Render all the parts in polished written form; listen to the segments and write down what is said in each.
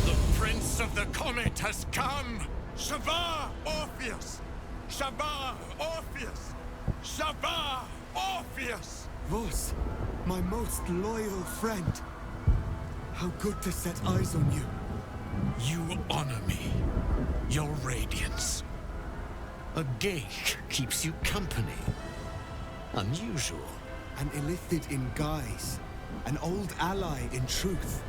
The Prince of the Comet has come! Shavar Orpheus! Shavar Orpheus! Shavar Orpheus! Vos, my most loyal friend. How good to set eyes on you. You honor me. Your radiance. A geik keeps you company. Unusual. An illithid in guise. An old ally in truth.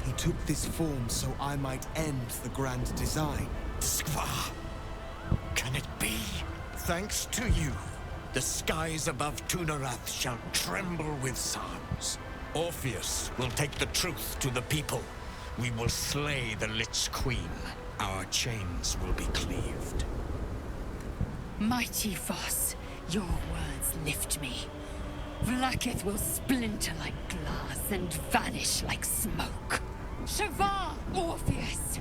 He took this form so I might end the grand design. Skva! Can it be? Thanks to you, the skies above Tunarath shall tremble with psalms. Orpheus will take the truth to the people. We will slay the Lich Queen. Our chains will be cleaved. Mighty Voss, your words lift me. Vlaakith will splinter like glass and vanish like smoke. Shavar Orpheus!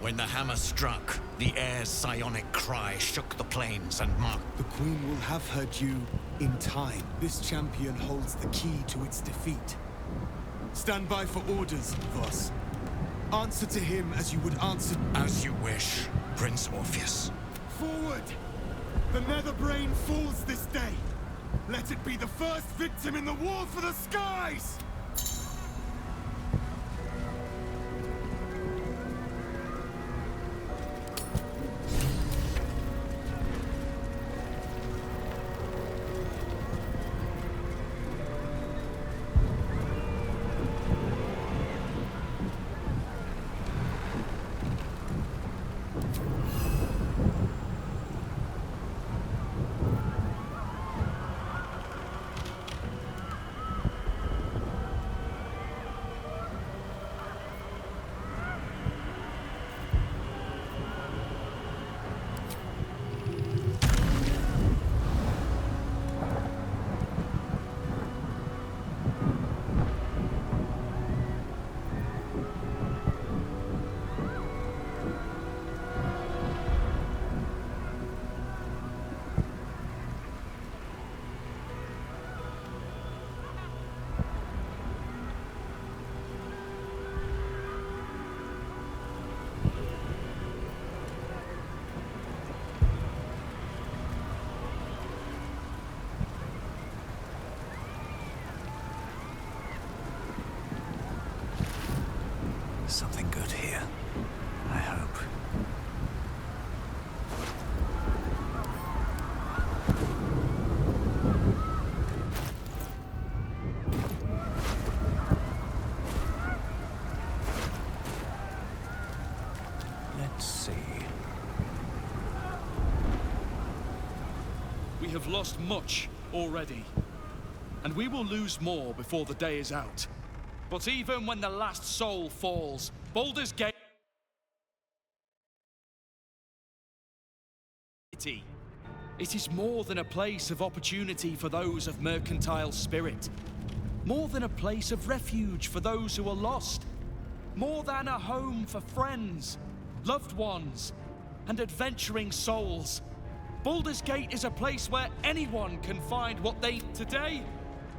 When the hammer struck, the air's psionic cry shook the plains and marked. The Queen will have her due in time. This champion holds the key to its defeat. Stand by for orders, Voss. Answer to him as you would answer... As you wish, Prince Orpheus. Forward! The Netherbrain falls this day. Let it be the first victim in the war for the skies! Something good here, I hope. Let's see. We have lost much already, and we will lose more before the day is out. But even when the last soul falls, Baldur's Gate... It is more than a place of opportunity for those of mercantile spirit. More than a place of refuge for those who are lost. More than a home for friends, loved ones, and adventuring souls. Baldur's Gate is a place where anyone can find what they... Today,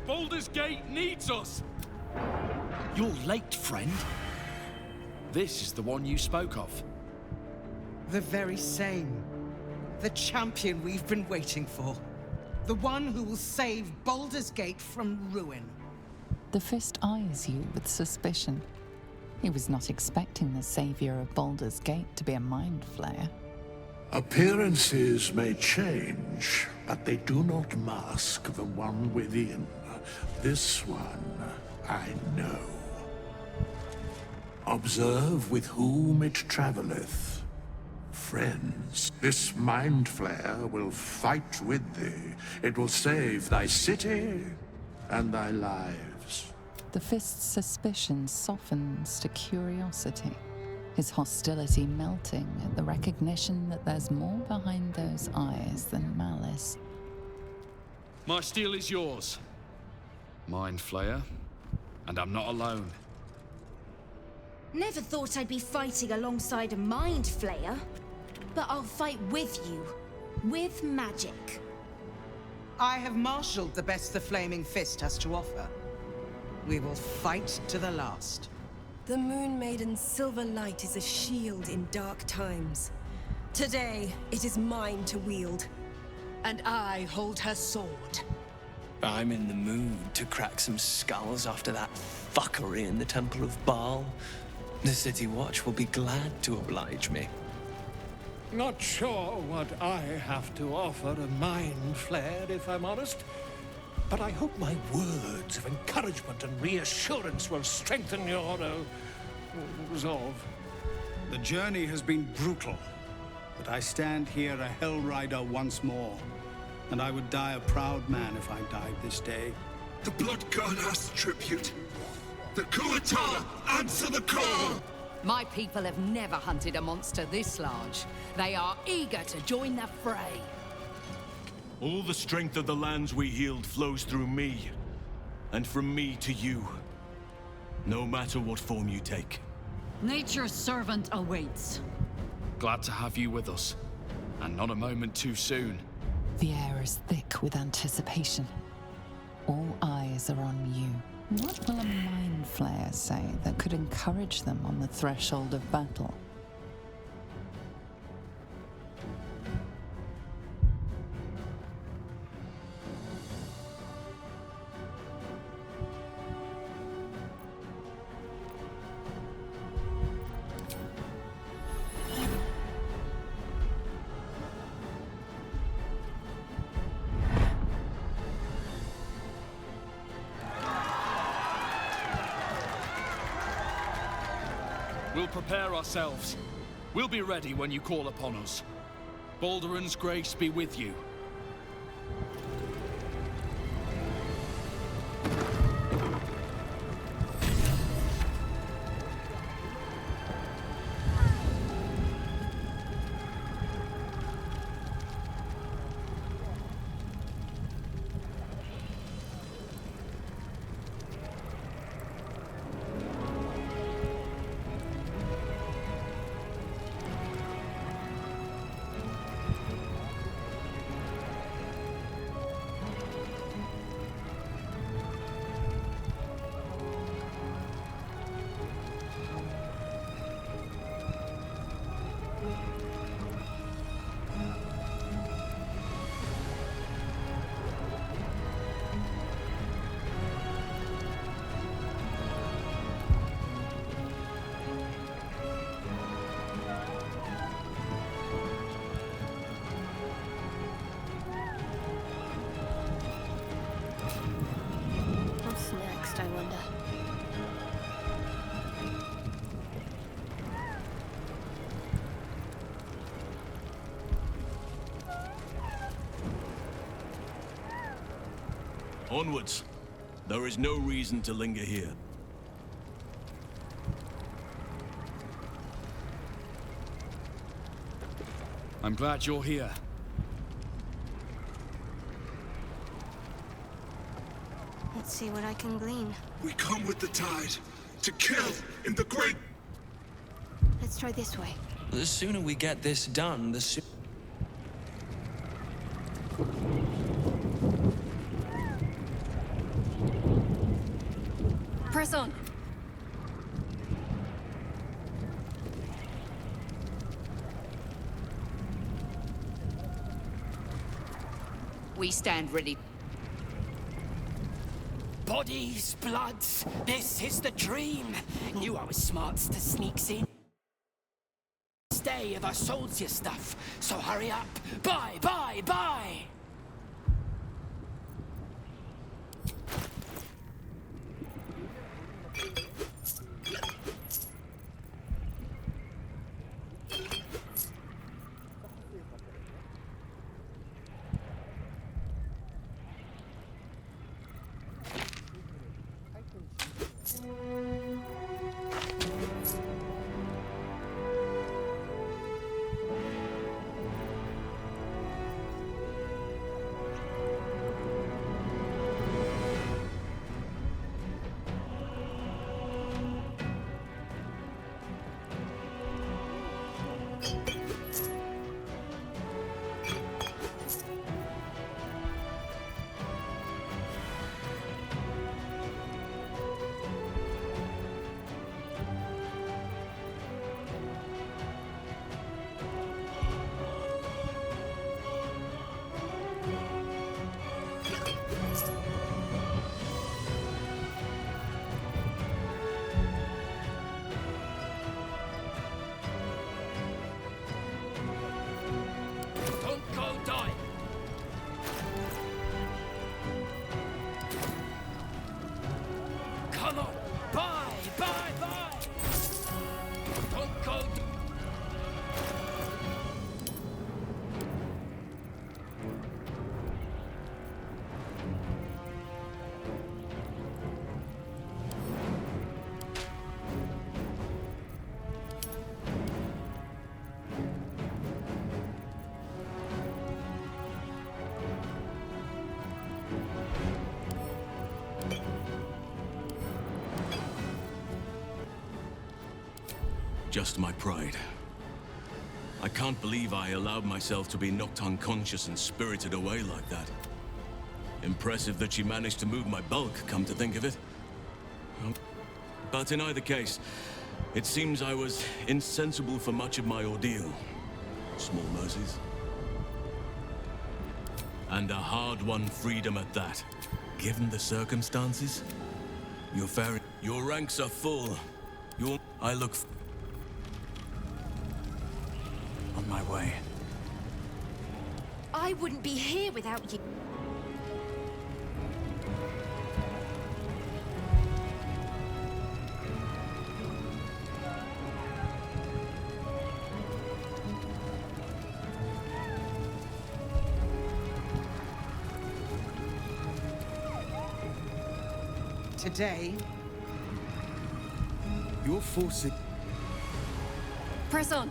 Baldur's Gate needs us! You're late, friend. This is the one you spoke of. The very same. The champion we've been waiting for. The one who will save Baldur's Gate from ruin. The Fist eyes you with suspicion. He was not expecting the savior of Baldur's Gate to be a mind flayer. Appearances may change, but they do not mask the one within. This one, I know. Observe with whom it traveleth. Friends, this mind flayer will fight with thee. It will save thy city and thy lives. The Fist's suspicion softens to curiosity, his hostility melting at the recognition that there's more behind those eyes than malice. My steel is yours. Mind Flayer. And I'm not alone. Never thought I'd be fighting alongside a Mind Flayer. But I'll fight with you. With magic. I have marshaled the best the Flaming Fist has to offer. We will fight to the last. The Moon Maiden's silver light is a shield in dark times. Today, it is mine to wield. And I hold her sword. I'm in the mood to crack some skulls after that fuckery in the Temple of Baal. The City Watch will be glad to oblige me. Not sure what I have to offer a mind flare, if I'm honest. But I hope my words of encouragement and reassurance will strengthen your resolve. The journey has been brutal, but I stand here a Hell Rider once more. And I would die a proud man if I died this day. The Blood God asks tribute. The Kuatala answer the call! My people have never hunted a monster this large. They are eager to join the fray. All the strength of the lands we healed flows through me. And from me to you. No matter what form you take. Nature's servant awaits. Glad to have you with us. And not a moment too soon. The air is thick with anticipation. All eyes are on you. What will a Mind Flayer say that could encourage them on the threshold of battle? We'll prepare ourselves. We'll be ready when you call upon us. Baldur's grace be with you. What's next, I wonder? Onwards. There is no reason to linger here. I'm glad you're here. Let's see what I can glean. We come with the tide, to kill in the great... Let's try this way. The sooner we get this done, the sooner... Press on. We stand ready. Bodies, bloods, this is the dream. Knew I was smarts to sneaks in. Stay if I sold you stuff, so hurry up. Buy, buy, buy! Bye, bye, bye! Don't go... Just my pride. I can't believe I allowed myself to be knocked unconscious and spirited away like that. Impressive that she managed to move my bulk, come to think of it. But in either case, it seems I was insensible for much of my ordeal. Small mercies. And a hard-won freedom at that. Given the circumstances, your ranks are full. I look... On my way. I wouldn't be here without you. Today, Your forces... Press on.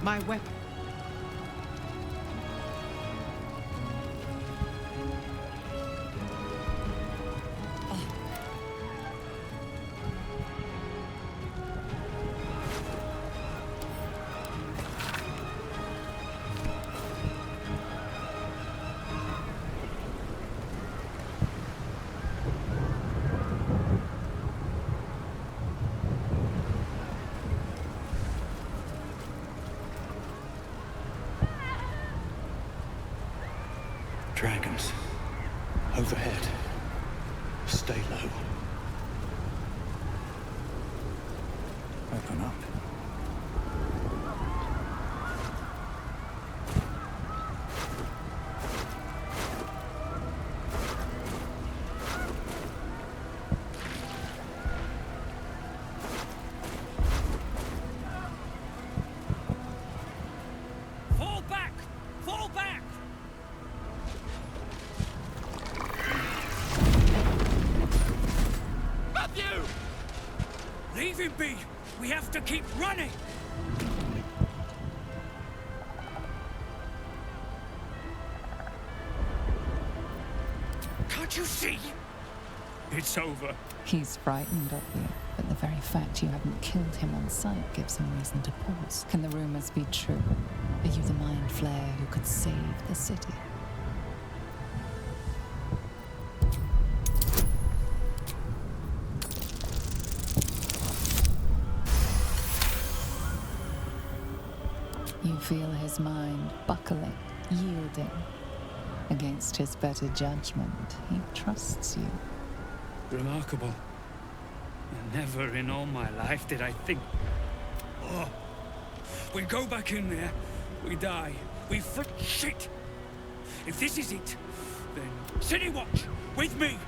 my weapon. Dragons. Overhead. Stay low. Open up. Fall back! Fall back! Matthew! Leave him be! We have to keep running! Can't you see? It's over. He's frightened of you, but the very fact you haven't killed him on sight gives him reason to pause. Can the rumors be true? Are you the Mind Flayer who could save the city? You feel his mind buckling, yielding. Against his better judgment, he trusts you. Remarkable. Never in all my life did I think... Oh. We go back in there, we die, we shit! If this is it, then City Watch, with me!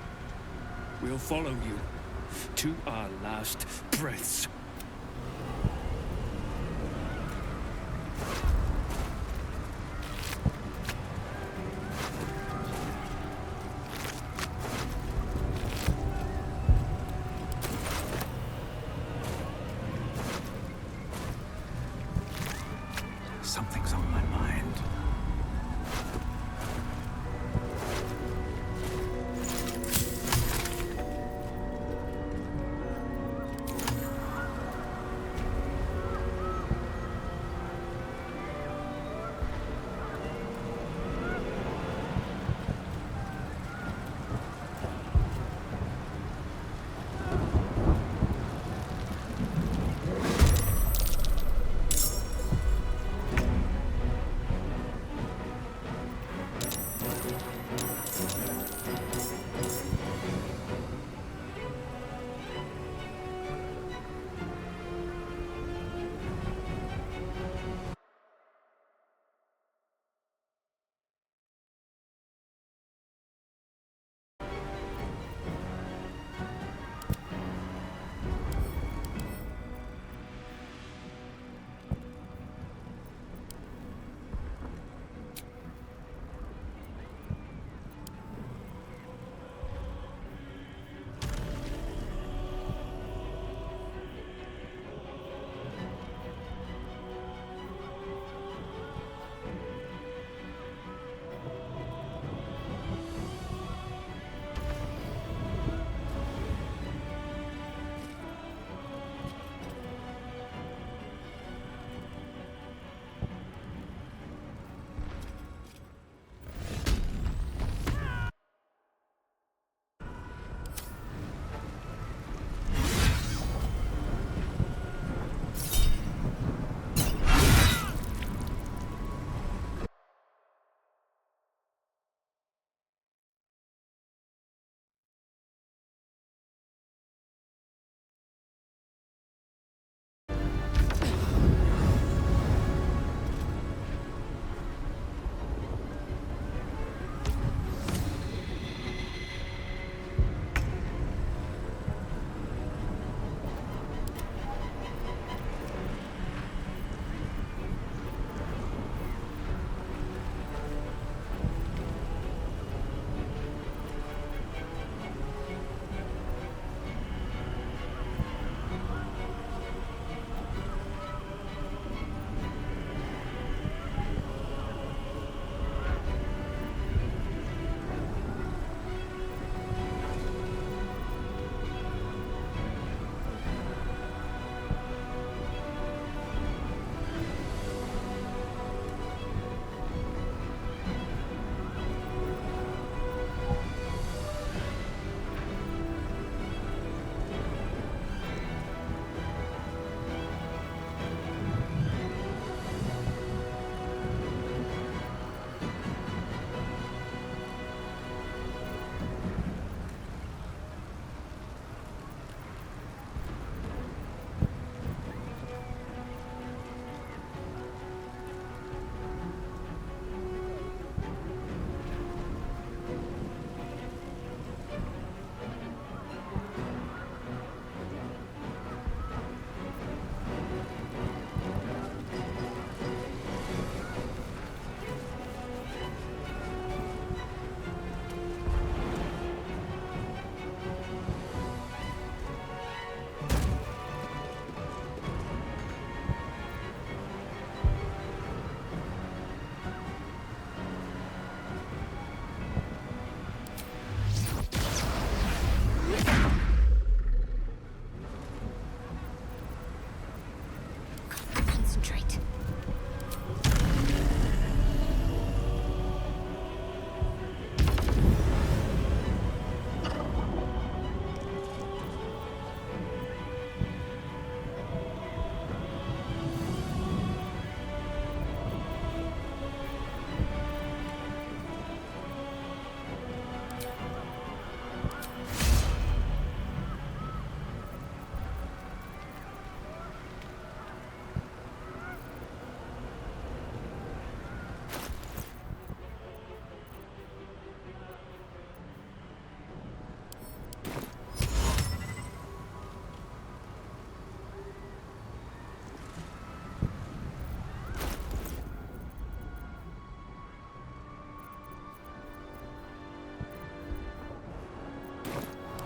We'll follow you to our last breaths. Something's on my mind.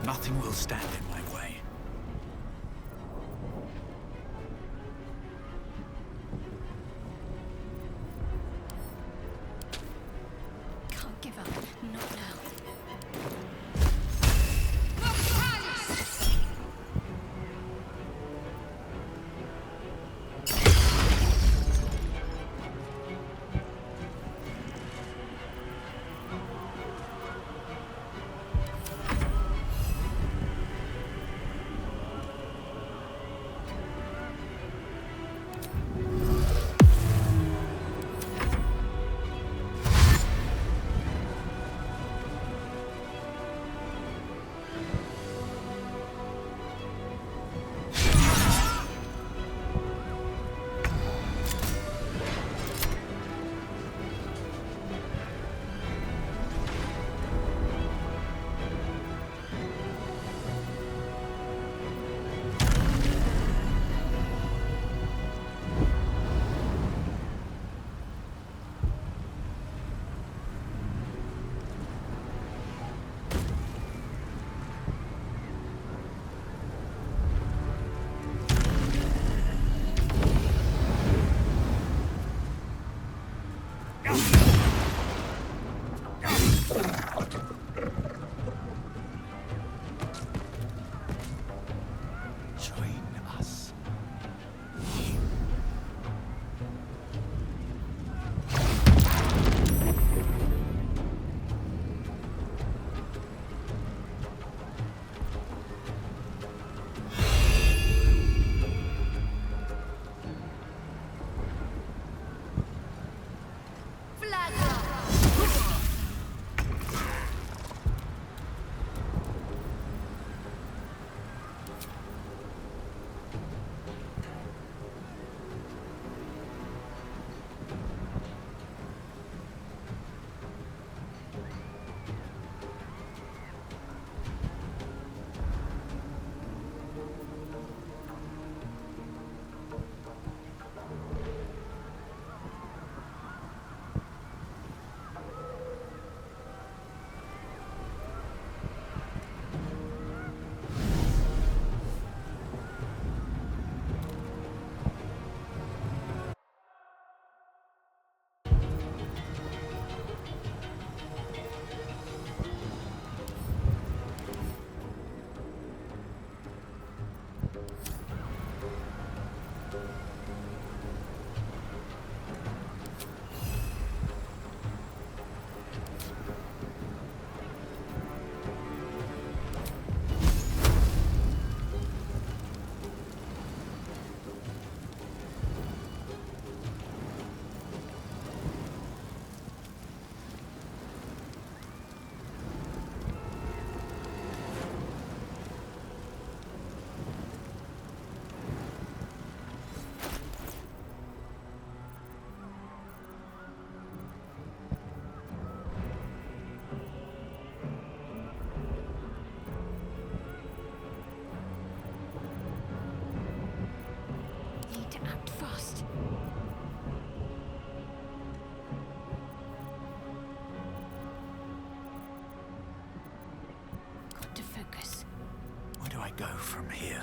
Nothing will stand in my way. Can't give up. Not now. Go from here.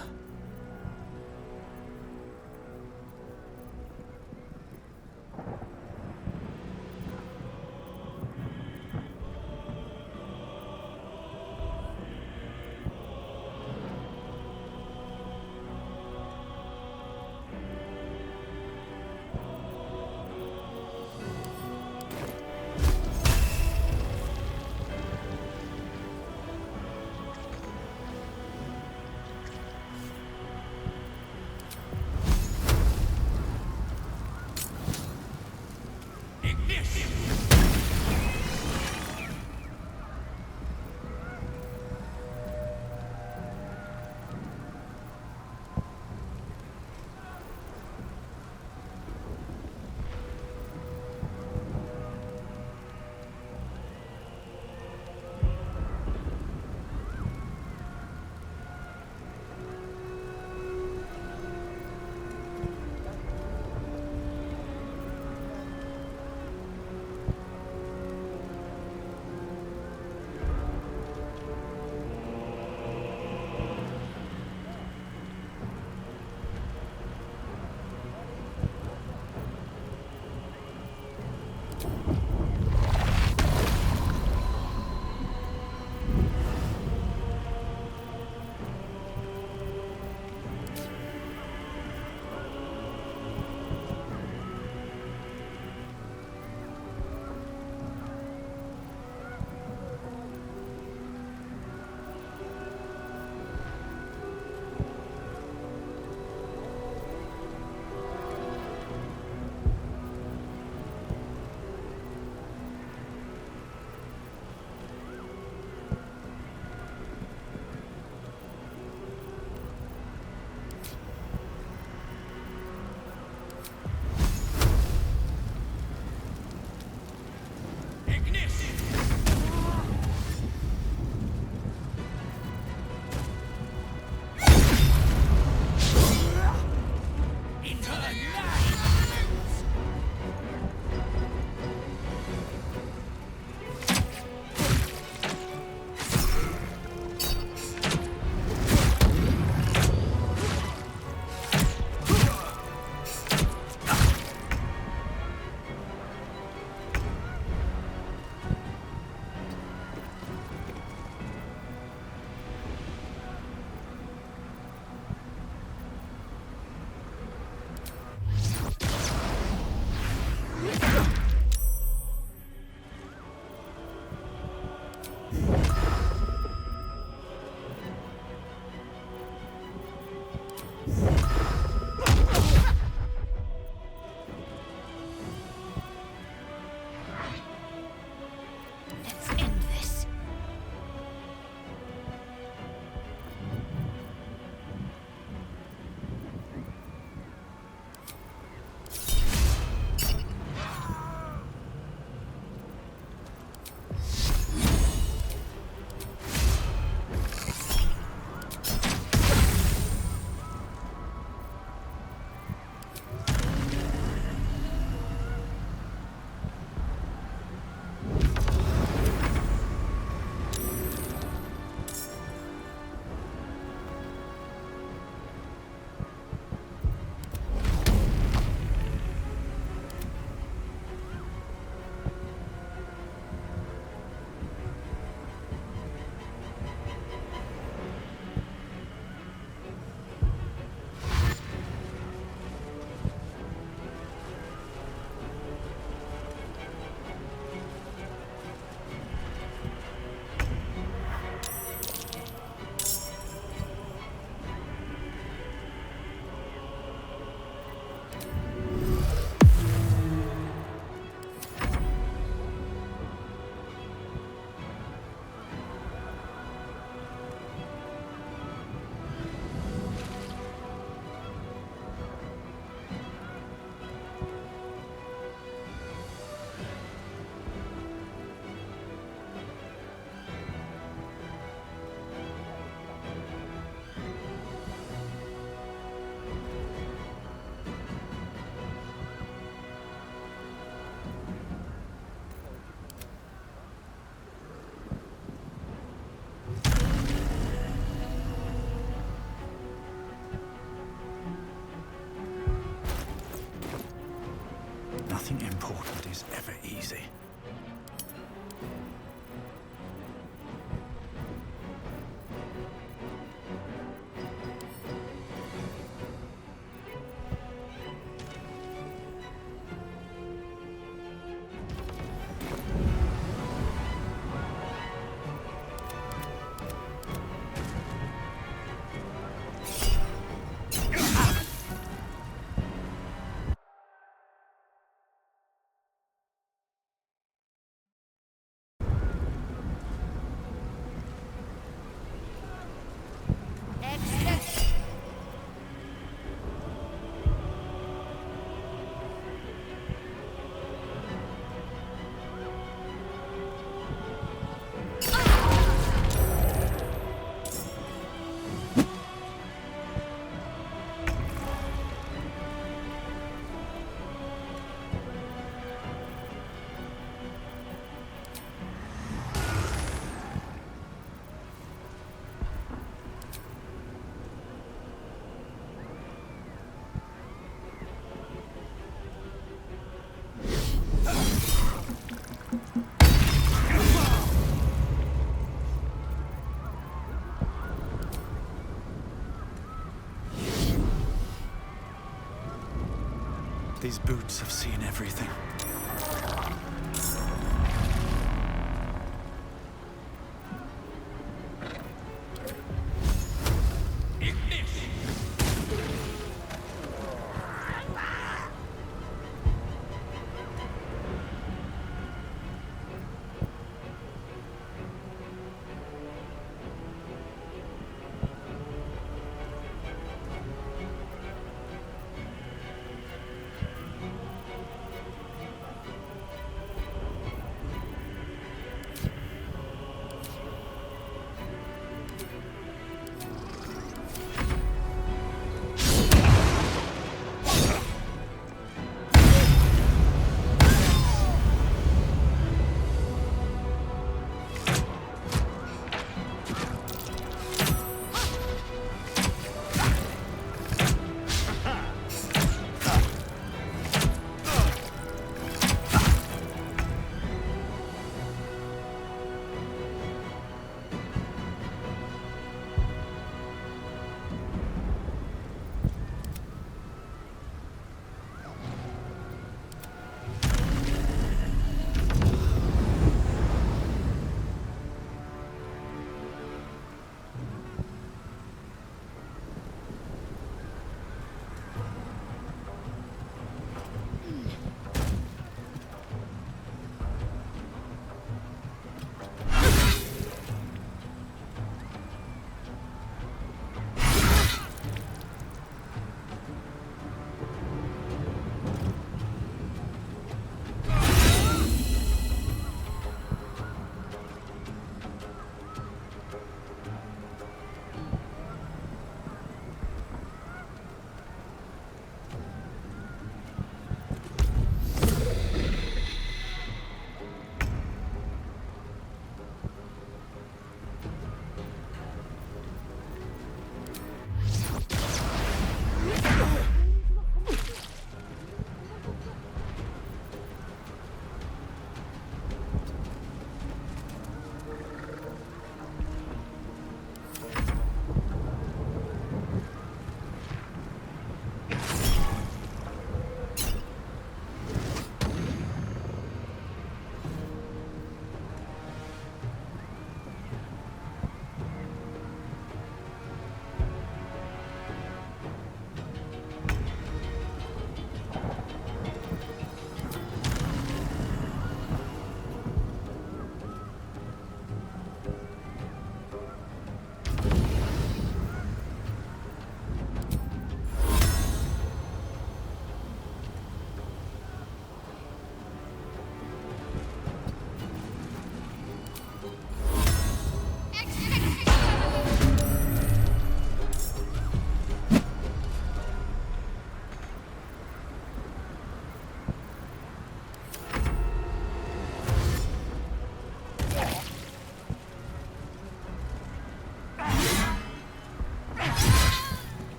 These boots have seen everything.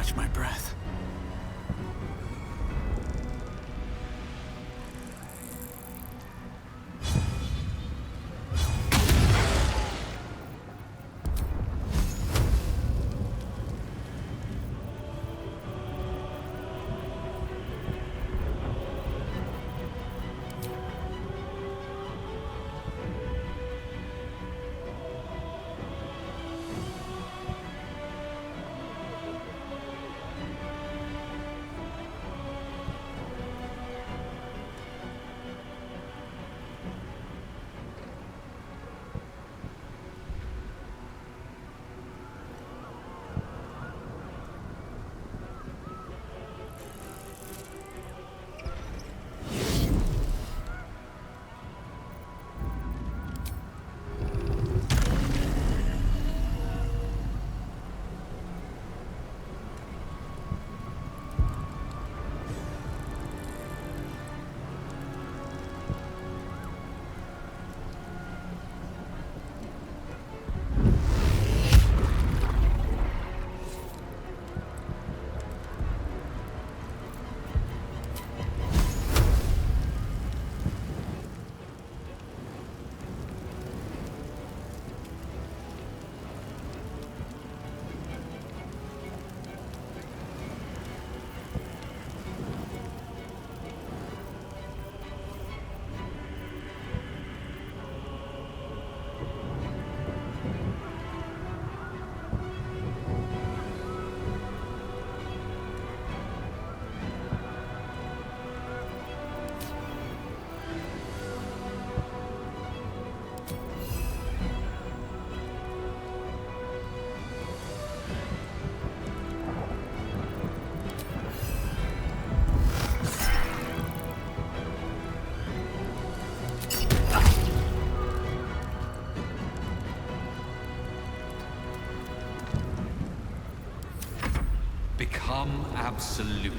catch my breath. Become absolute.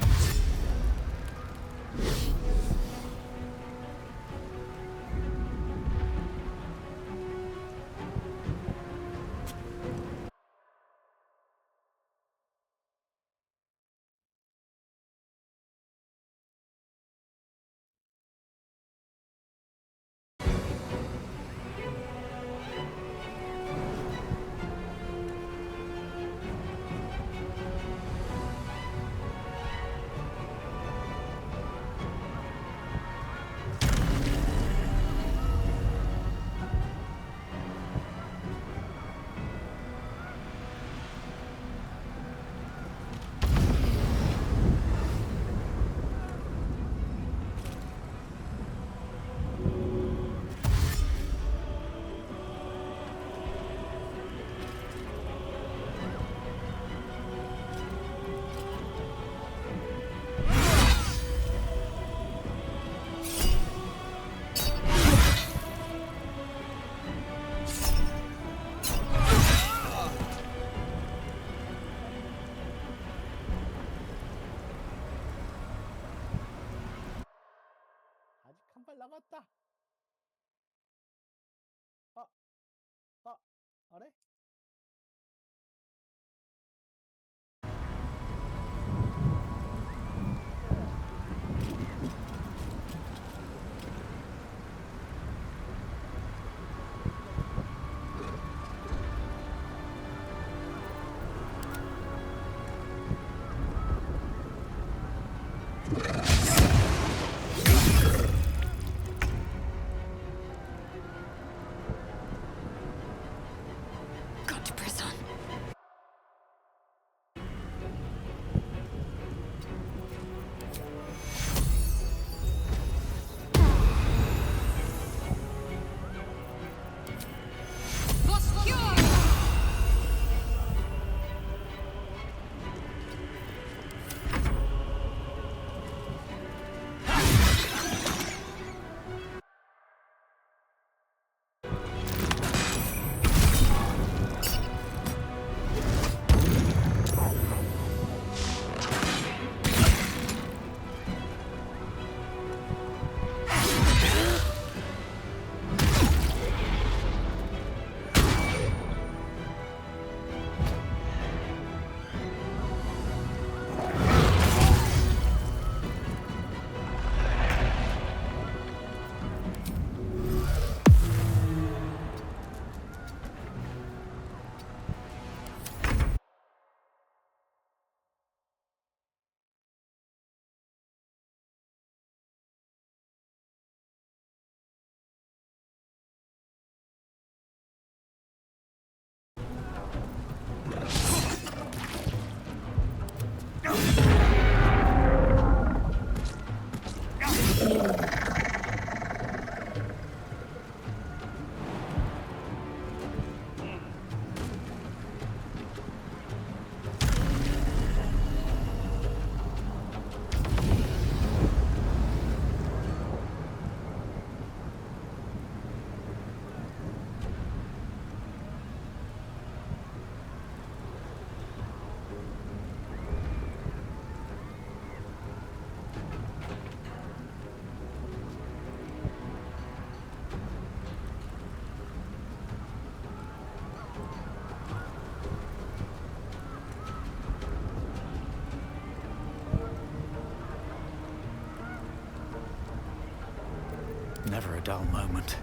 나갔다. 아래? Never a dull moment.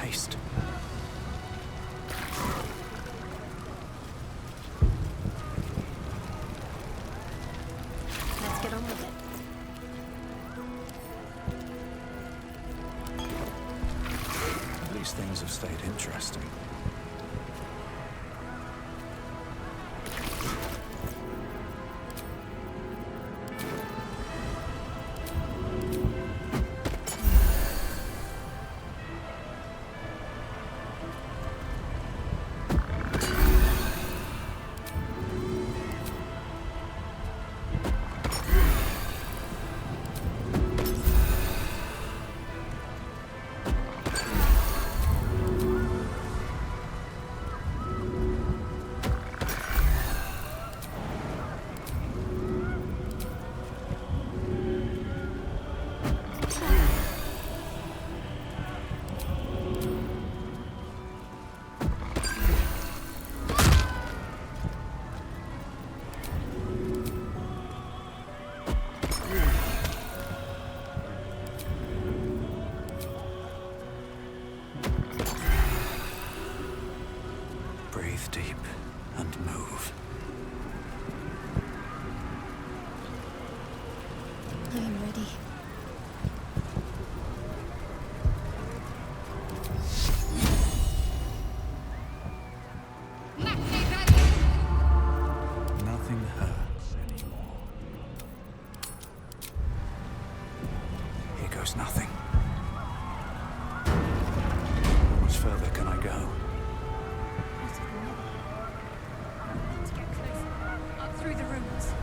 haste. Let's get on with it. At least things have stayed interesting. Breathe deep and move. I am ready. Nothing hurts anymore. Here goes nothing. How much further can I go? Let's get closer. Up through the rooms.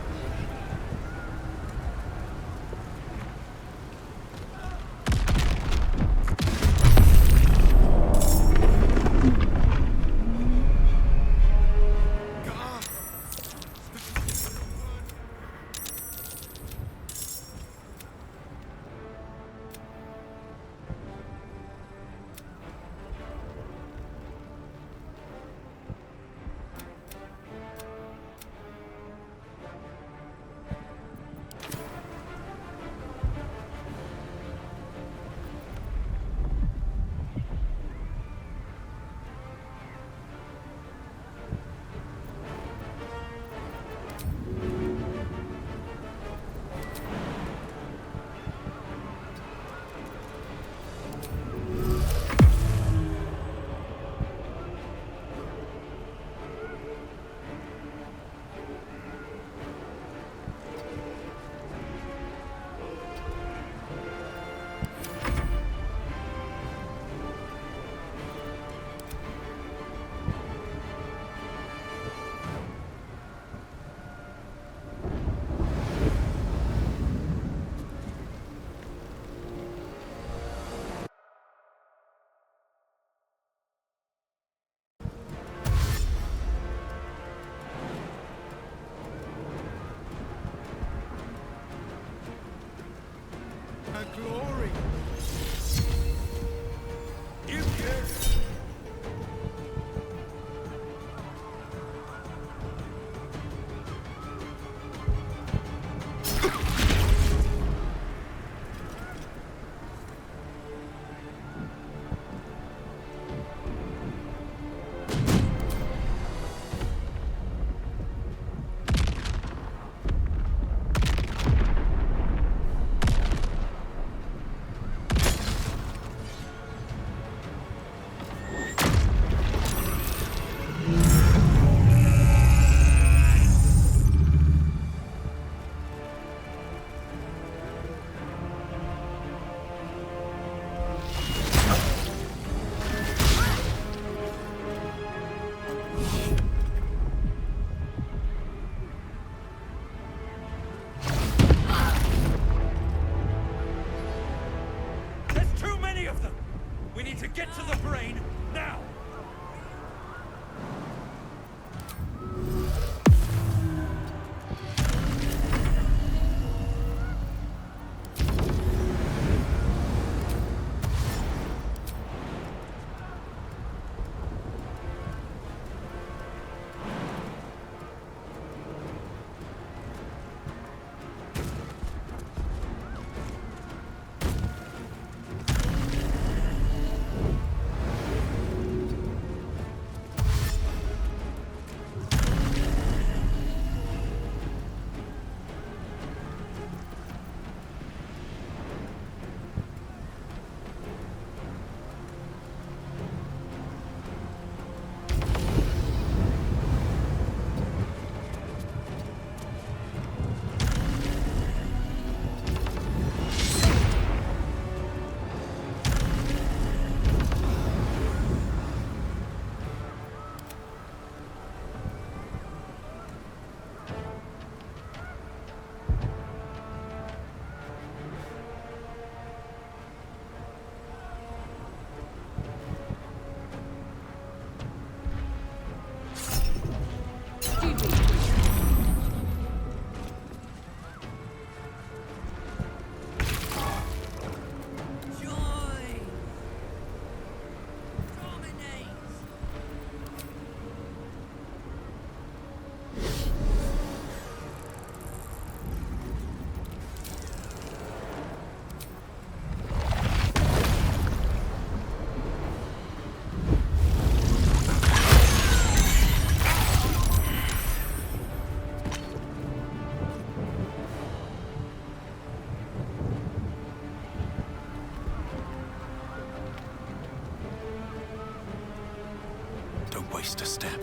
Don't waste a step.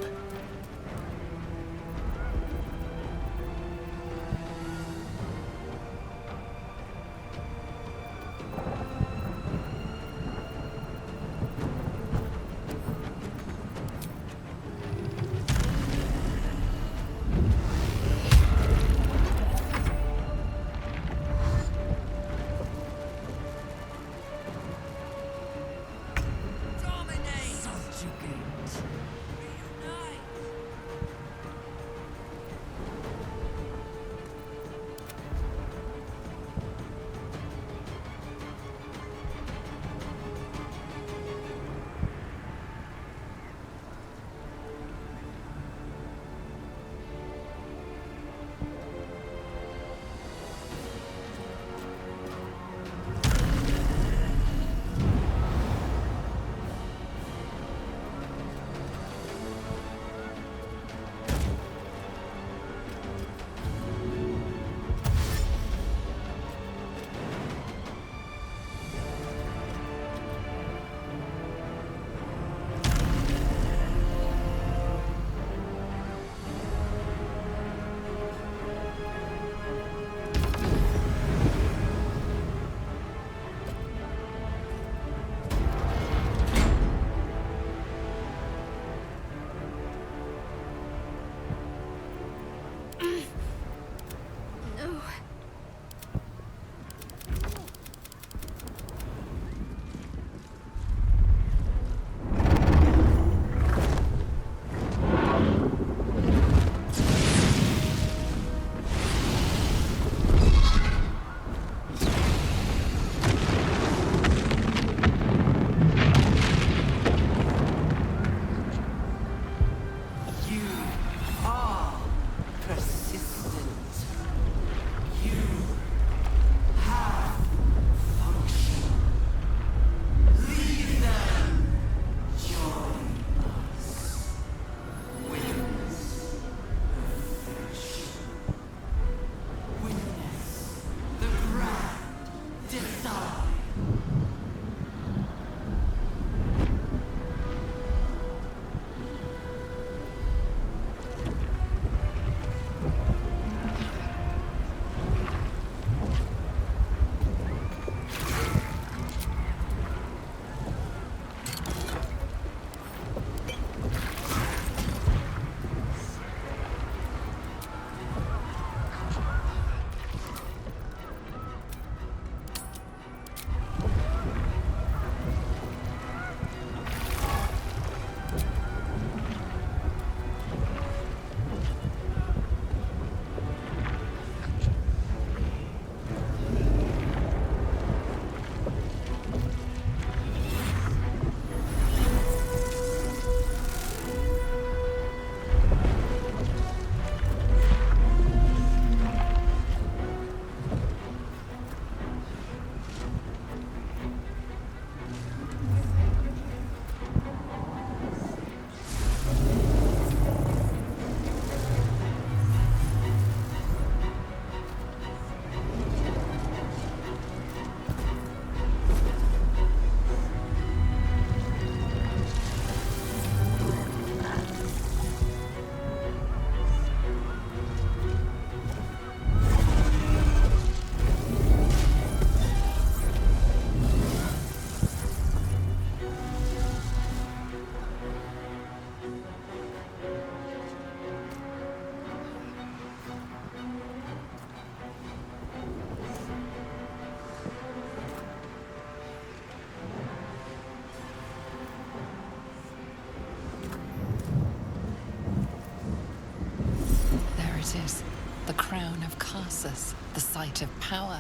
it is. The crown of Carsus, the site of power,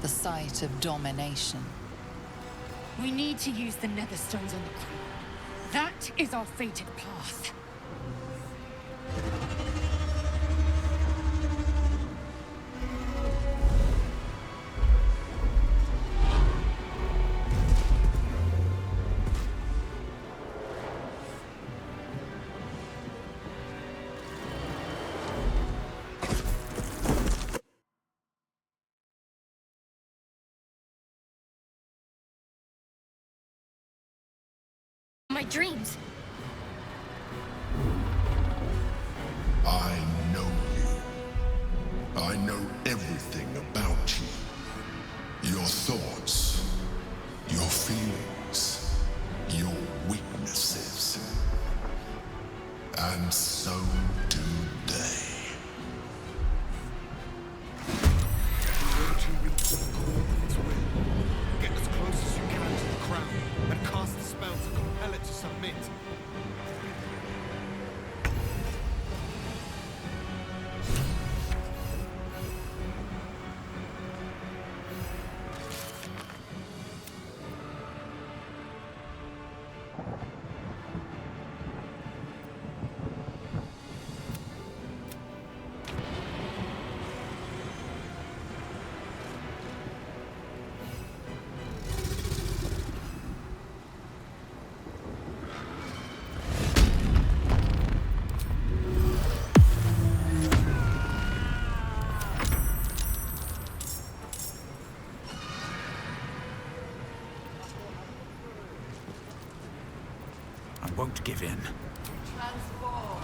the site of domination. We need to use the netherstones on the crown. That is our fated path. My dreams. I know you. I know everything about you. Your thoughts, your feelings, your weaknesses. And so do they. Won't you reach the core of its will? Get as close as you can to the crown, and cast the spell to compel it to submit. I won't give in. Transform.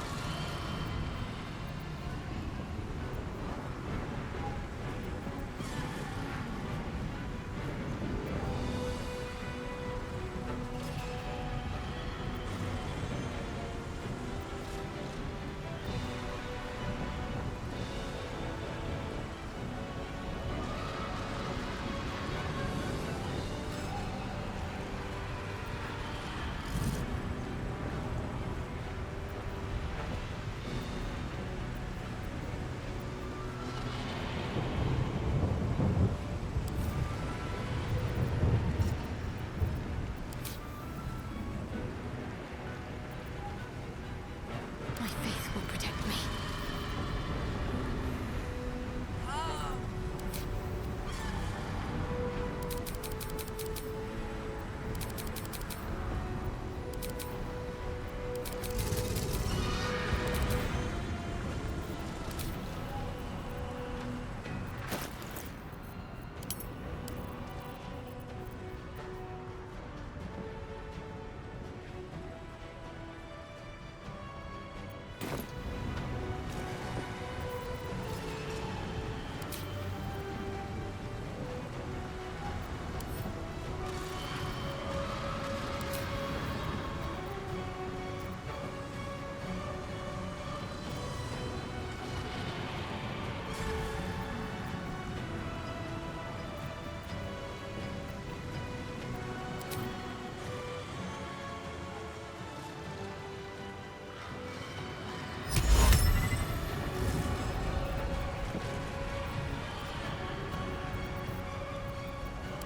My faith will protect me.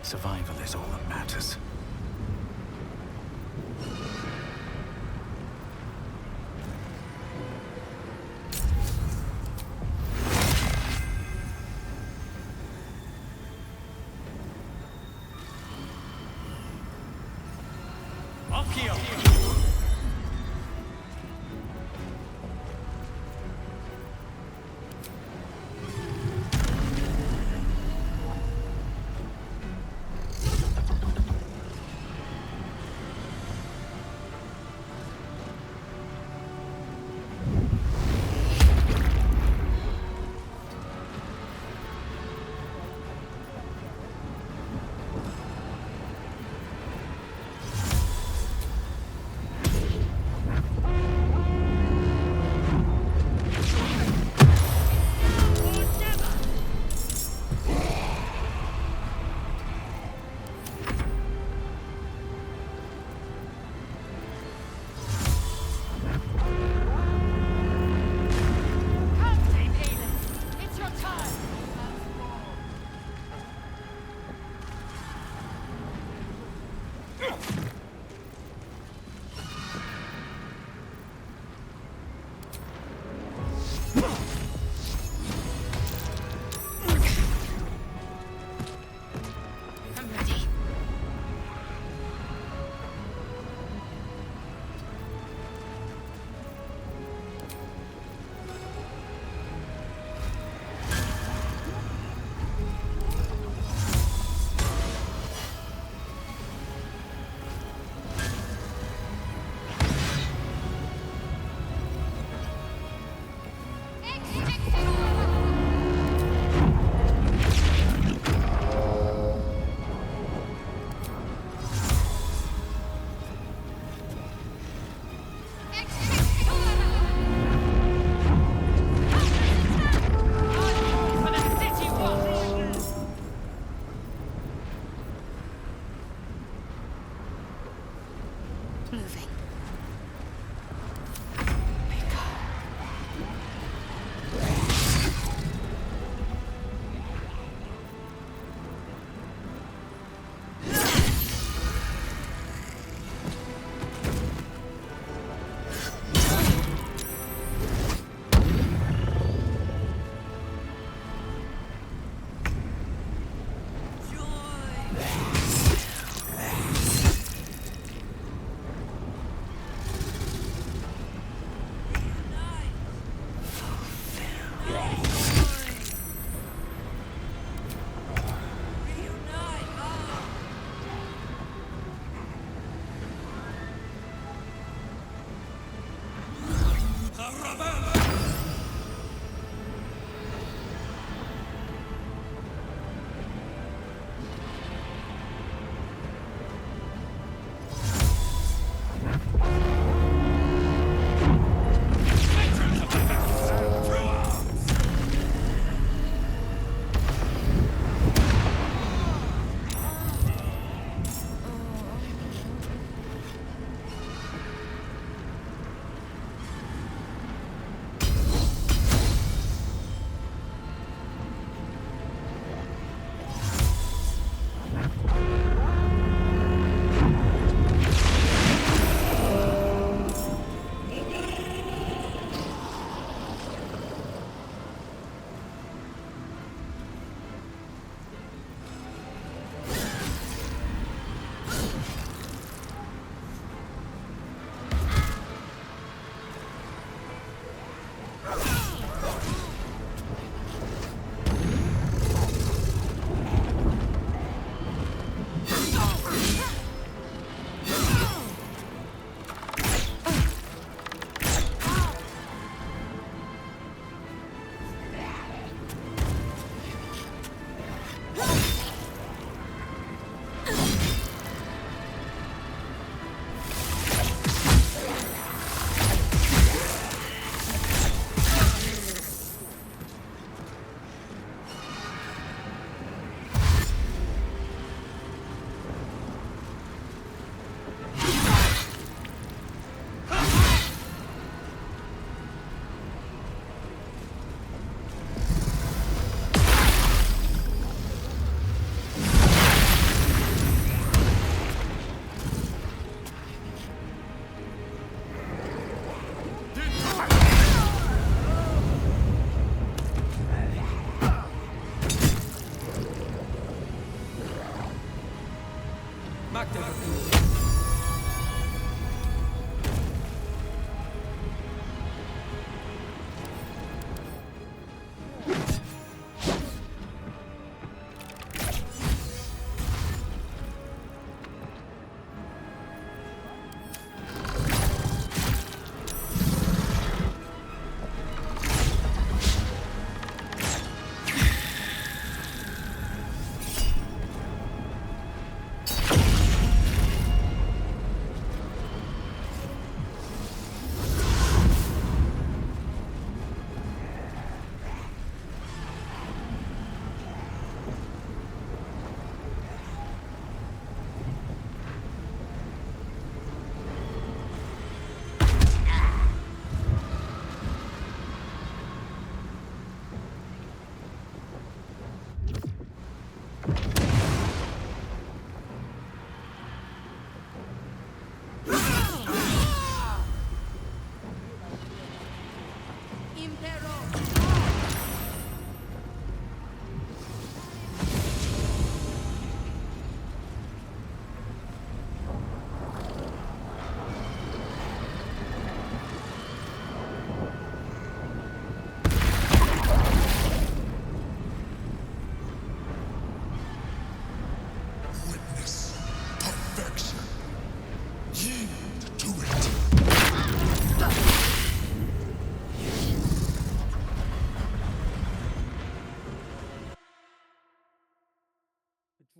Survival is all that matters. Keep moving.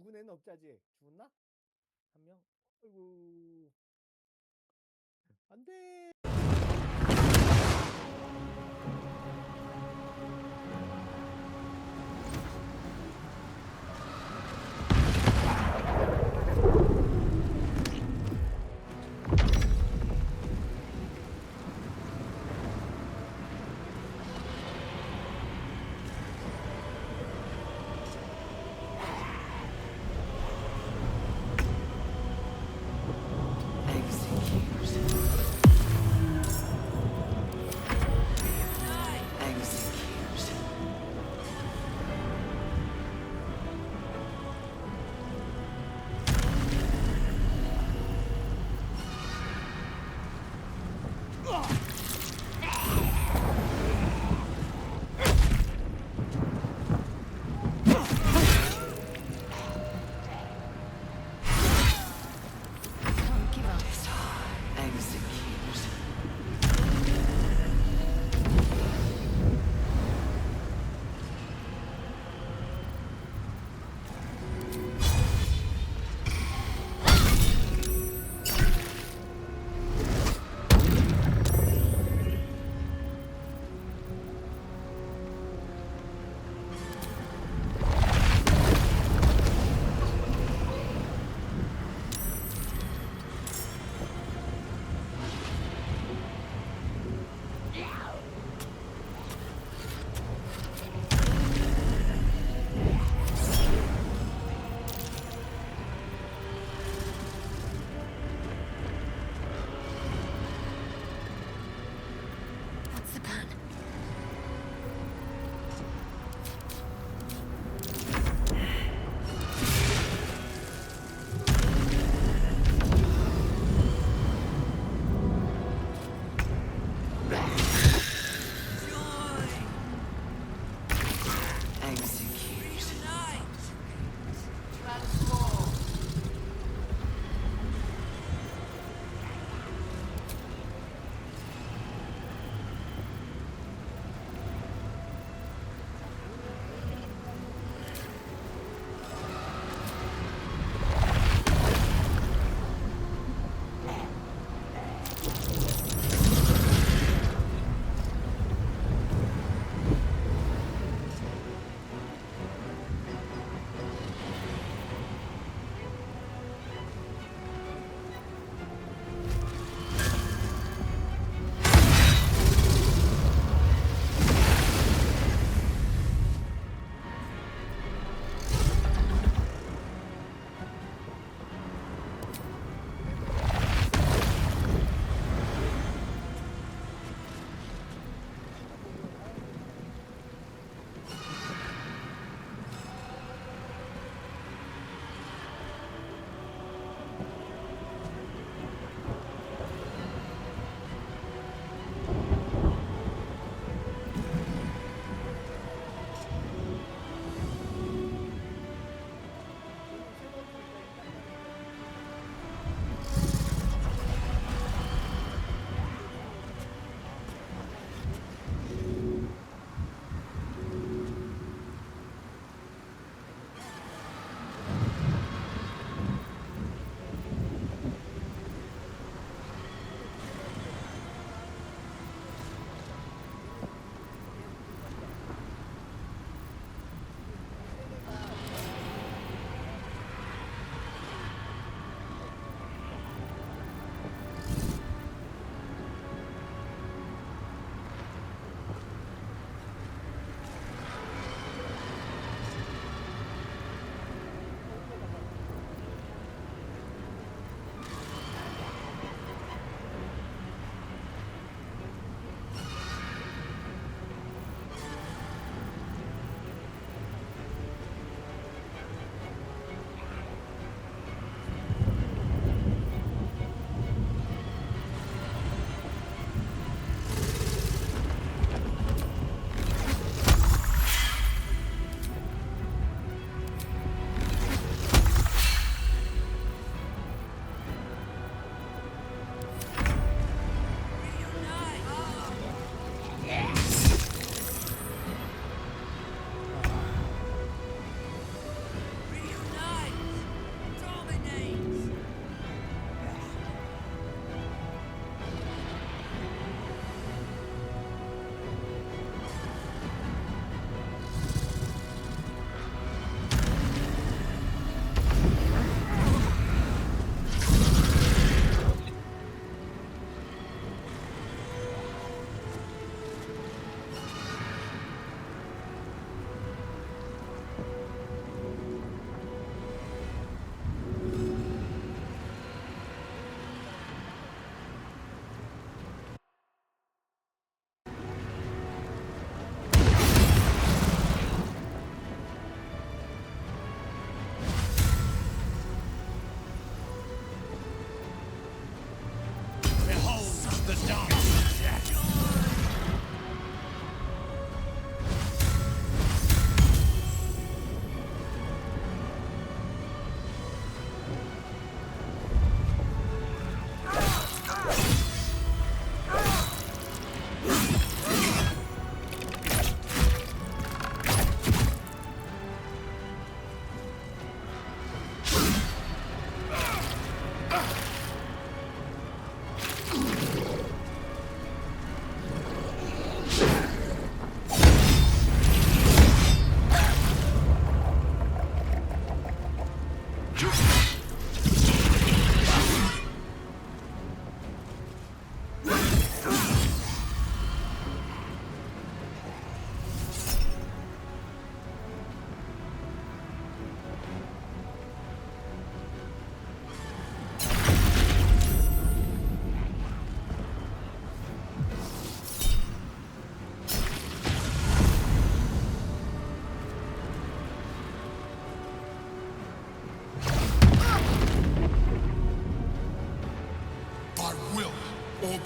죽은 애는 없지 아직. 죽었나? 한 명? 아이고. 안 돼.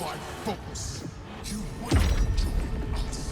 by force. You will join us.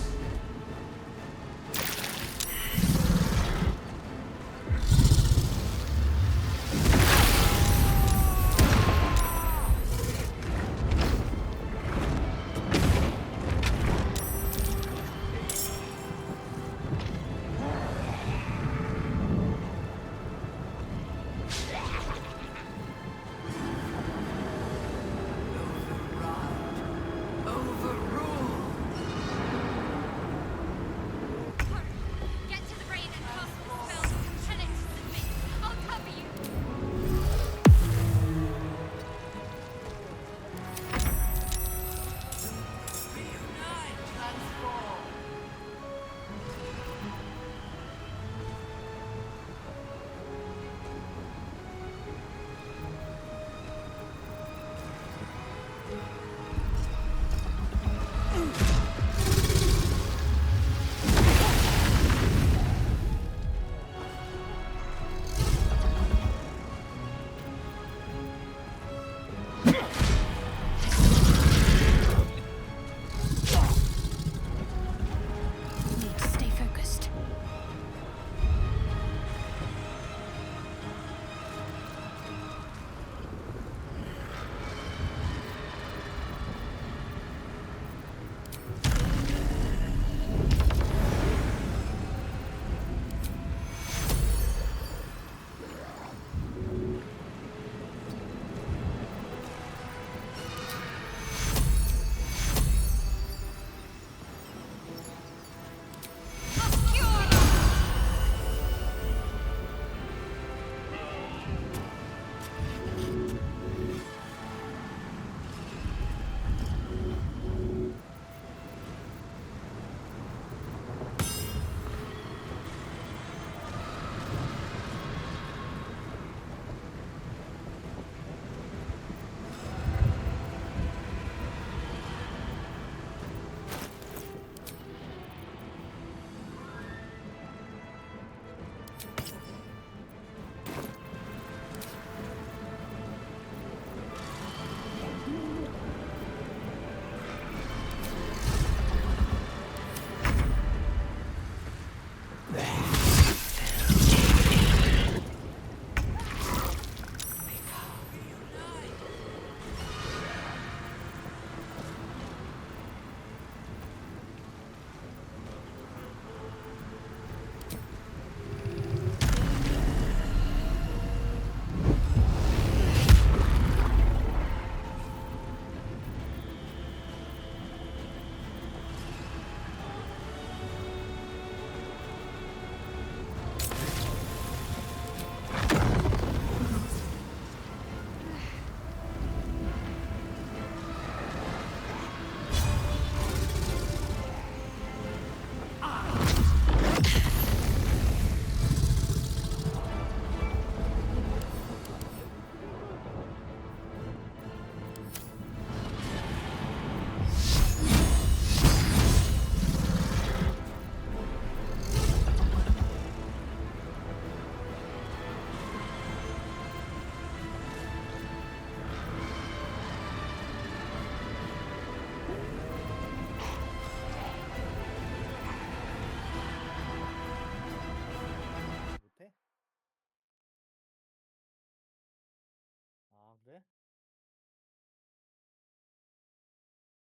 그래?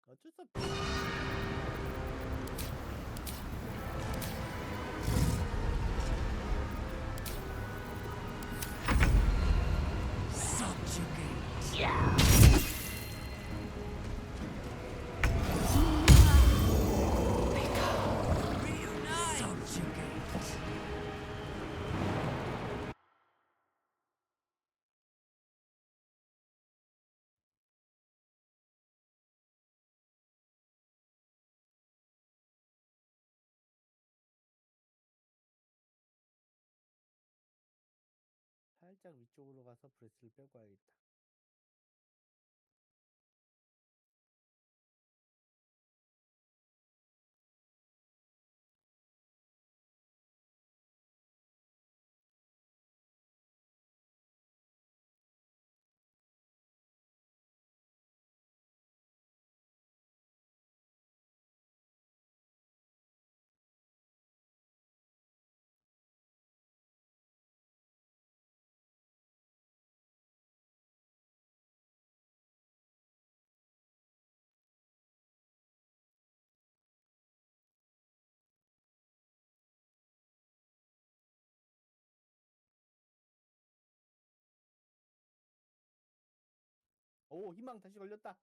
어쩔 수 없지. Subjugate. 살짝 위쪽으로 가서 브레스를 빼고 와야겠다. 오, 희망 다시 걸렸다.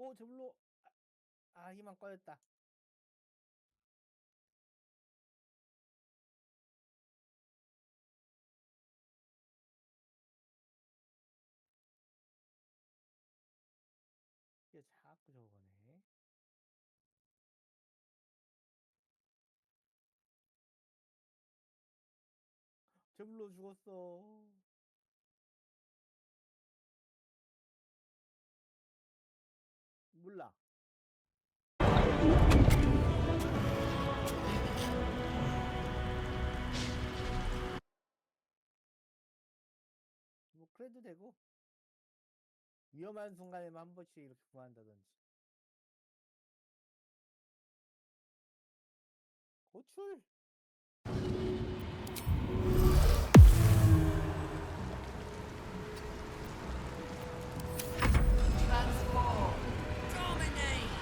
오, 저불로. 아, 희망 꺼였다. 이게 자꾸 저거네. 저불로 죽었어. 몰라. 뭐 그래도 되고, 위험한 순간에만 한 번씩 이렇게 구한다든지. 고출. Transform. Dominate.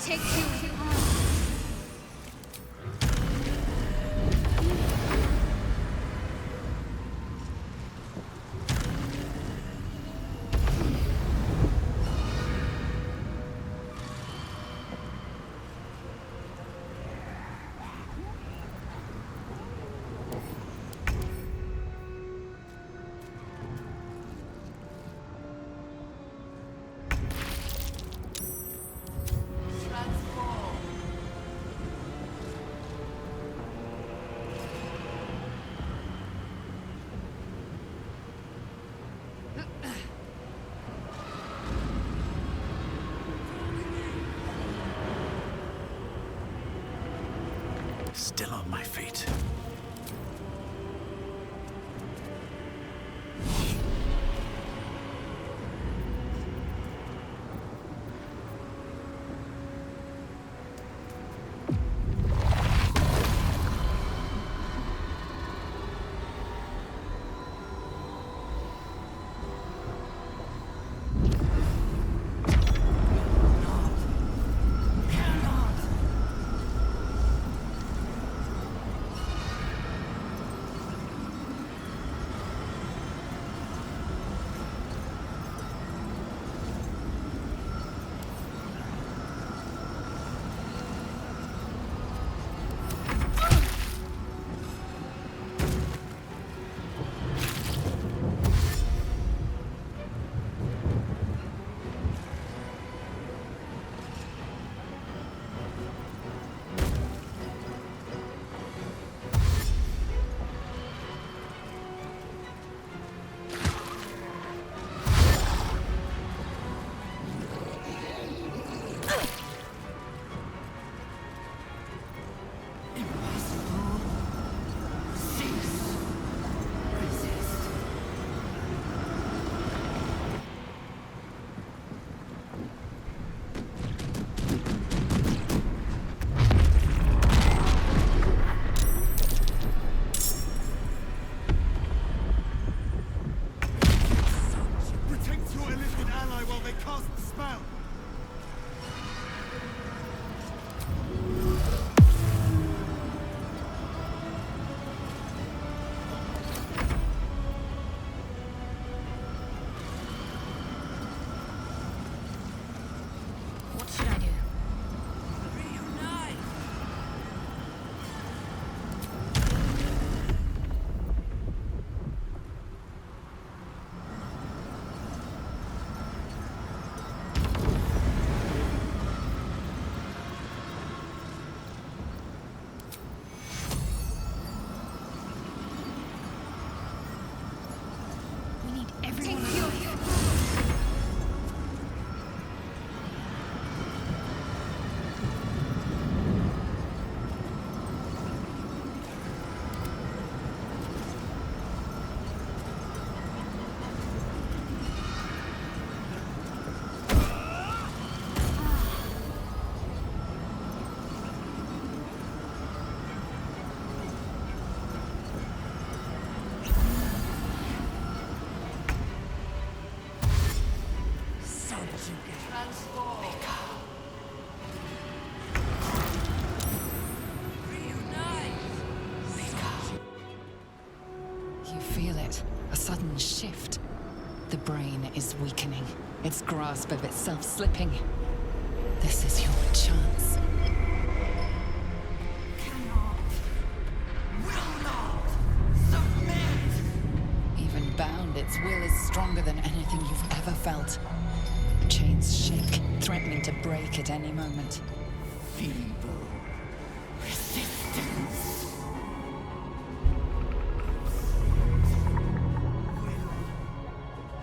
take you on. Still on my feet. You feel it, a sudden shift. The brain is weakening, its grasp of itself slipping. This is your chance. Even bound, its will is stronger than anything you've ever felt. The chains shake, threatening to break at any moment. Feeble resistance.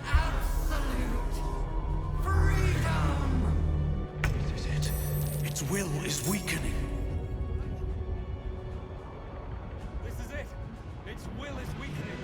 Absolute freedom. This is it. Its will is weakening. This is it. Its will is weakening.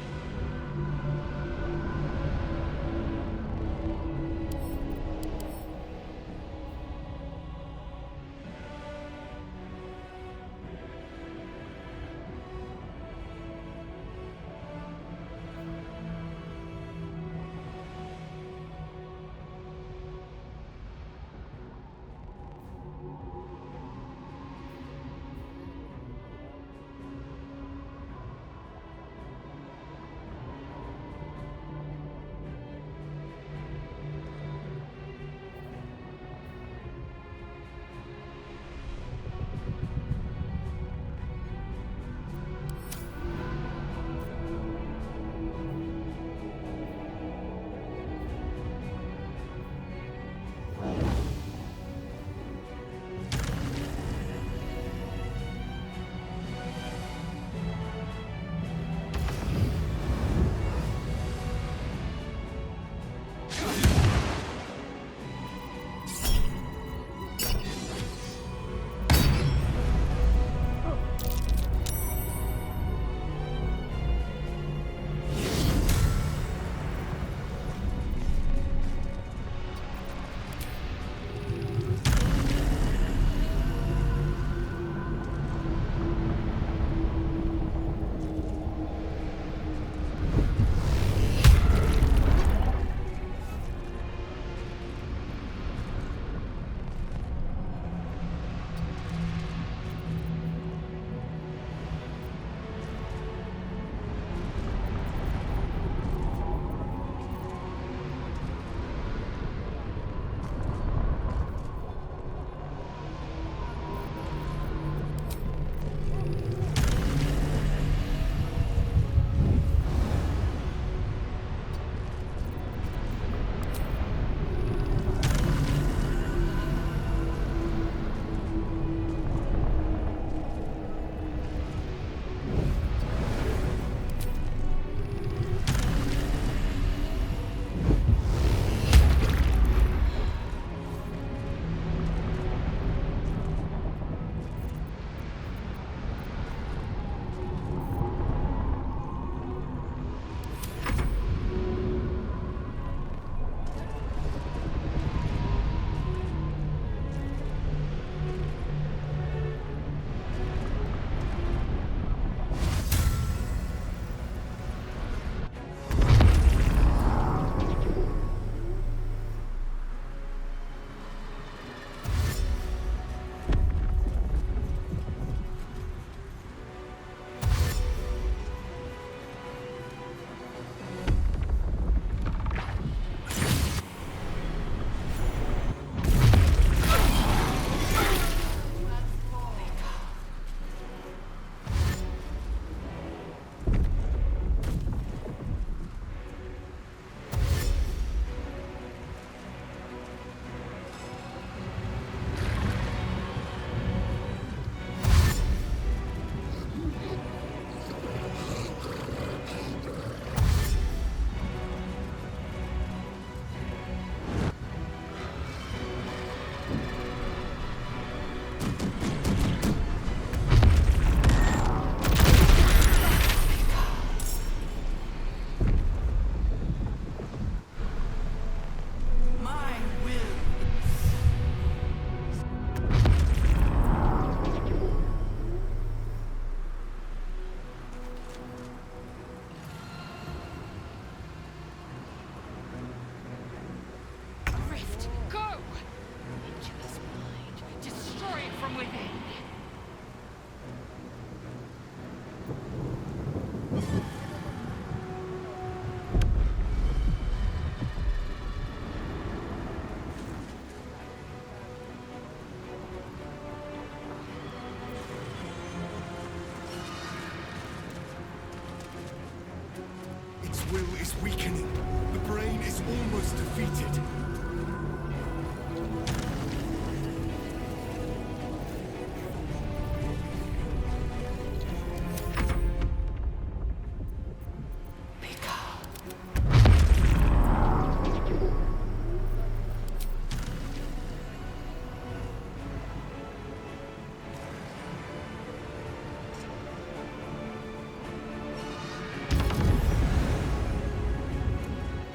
defeated.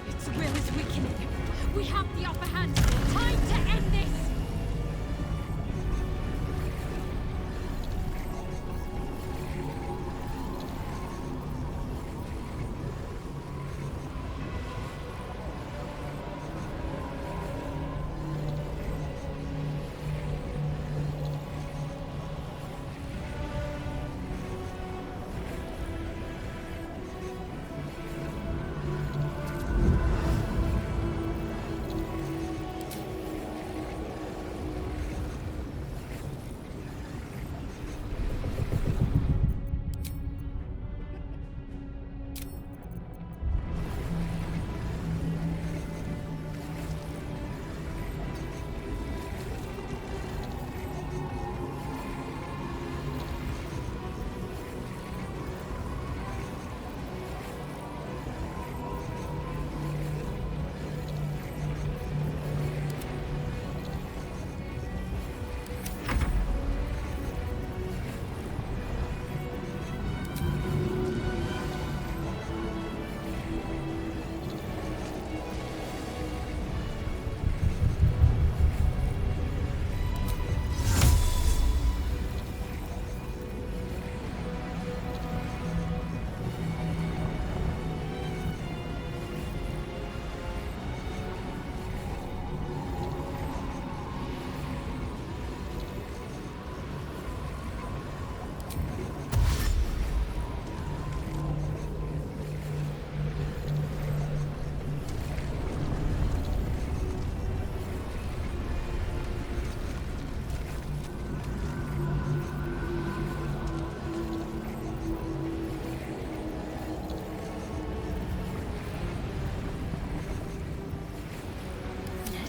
Its will is weakening. We have the upper hand. Time to end this!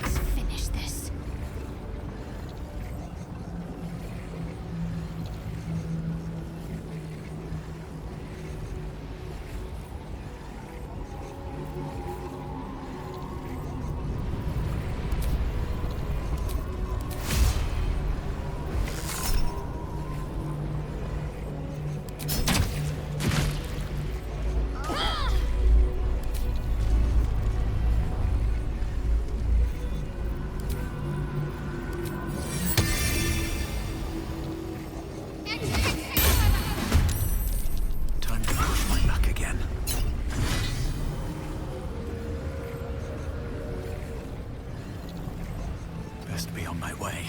Let's finish this. Time to push my luck again. Best be on my way.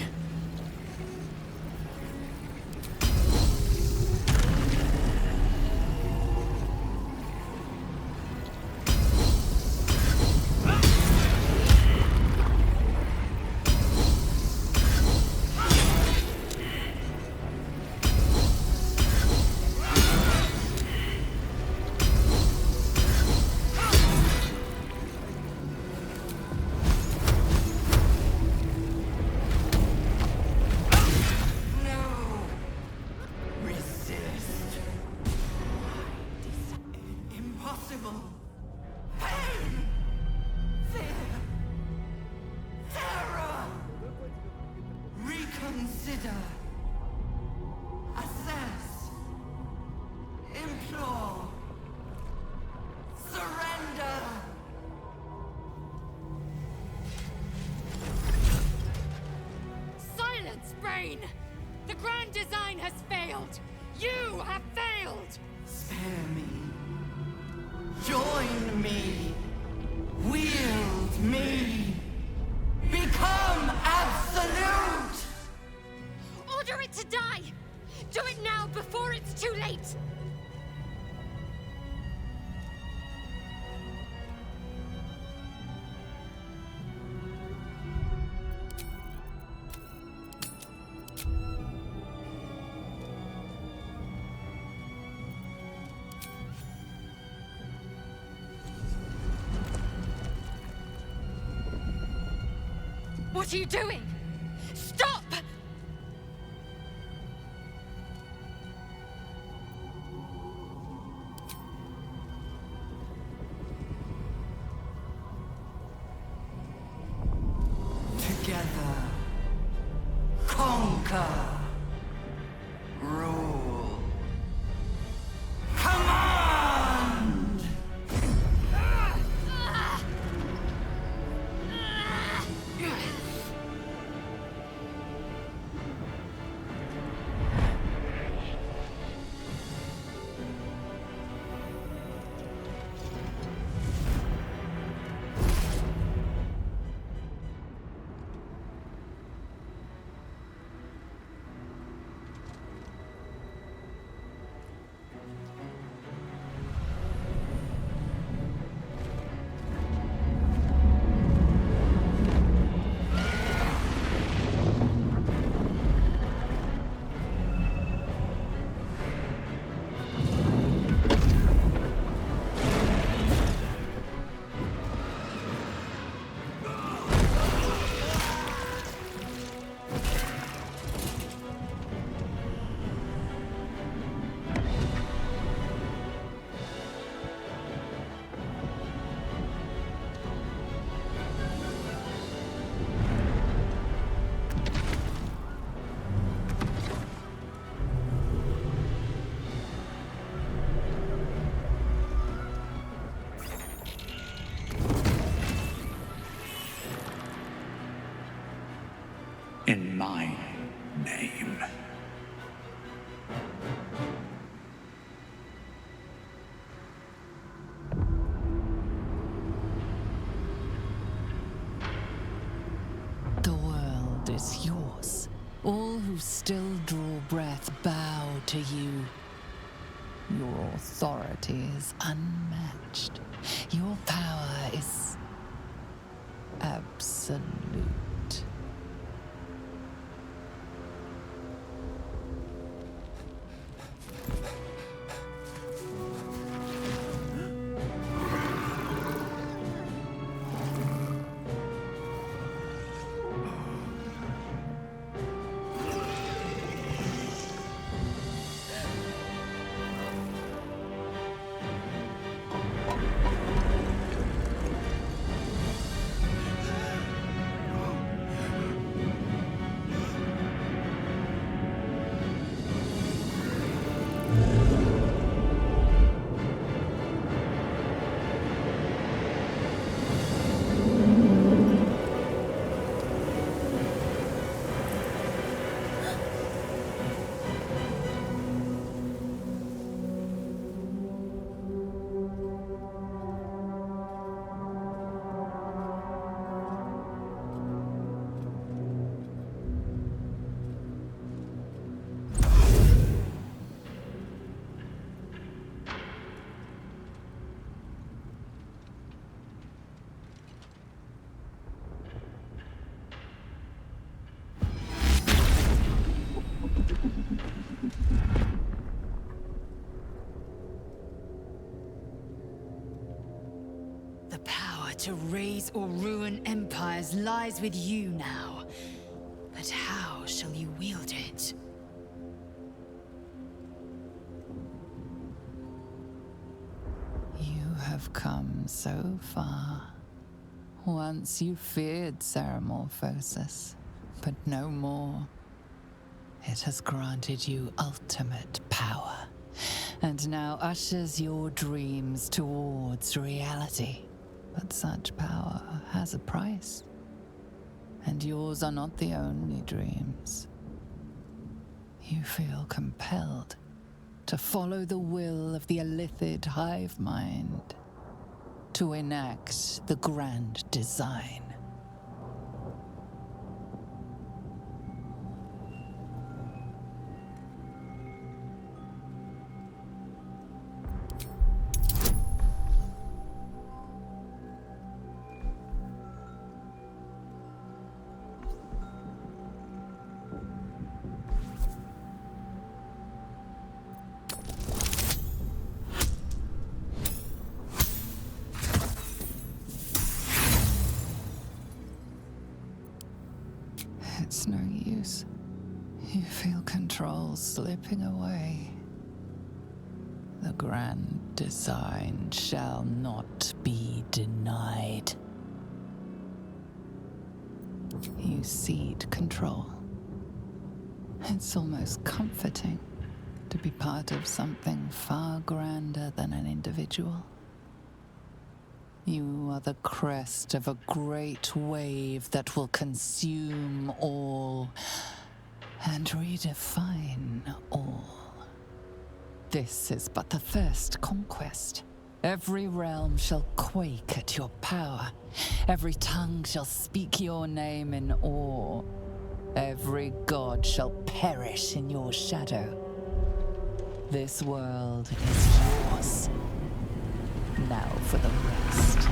Impossible. Pain. Fear. Terror. Reconsider. Assess. Implore. Surrender. Silence, Brain! The grand design has failed! You have failed! Spare me. Join me. Wield me. Become absolute. Order it to die! Do it now before it's too late! What are you doing? Stop! Together, conquer, rule, command! In my name. The world is yours. All who still draw breath bow to you. Your authority is unmatched. Your power is absolute. The power to raise or ruin empires lies with you now. But how shall you wield it? You have come so far. Once you feared Ceramorphosis, but no more. It has granted you ultimate power, and now ushers your dreams towards reality. But such power has a price, and yours are not the only dreams. You feel compelled to follow the will of the Illithid hive mind, to enact the grand design. It's no use. You feel control slipping away. The grand design shall not be denied. You cede control. It's almost comforting to be part of something far grander than an individual. You are the crest of a great wave that will consume all and redefine all. This is but the first conquest. Every realm shall quake at your power. Every tongue shall speak your name in awe. Every god shall perish in your shadow. This world is yours. Now for the rest.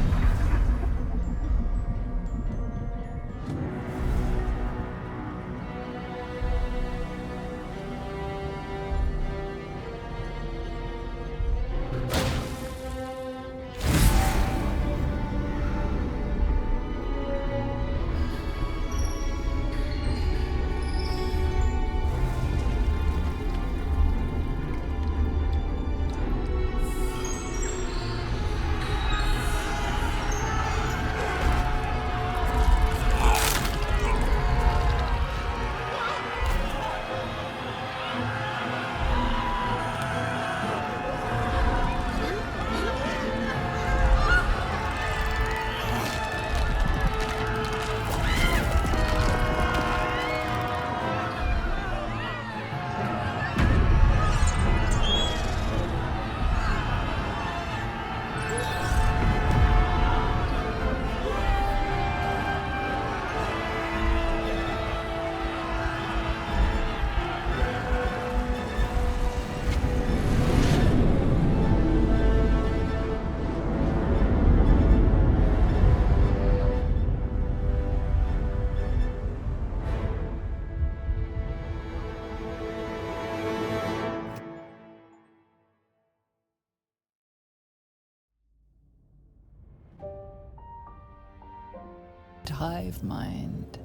Hive mind.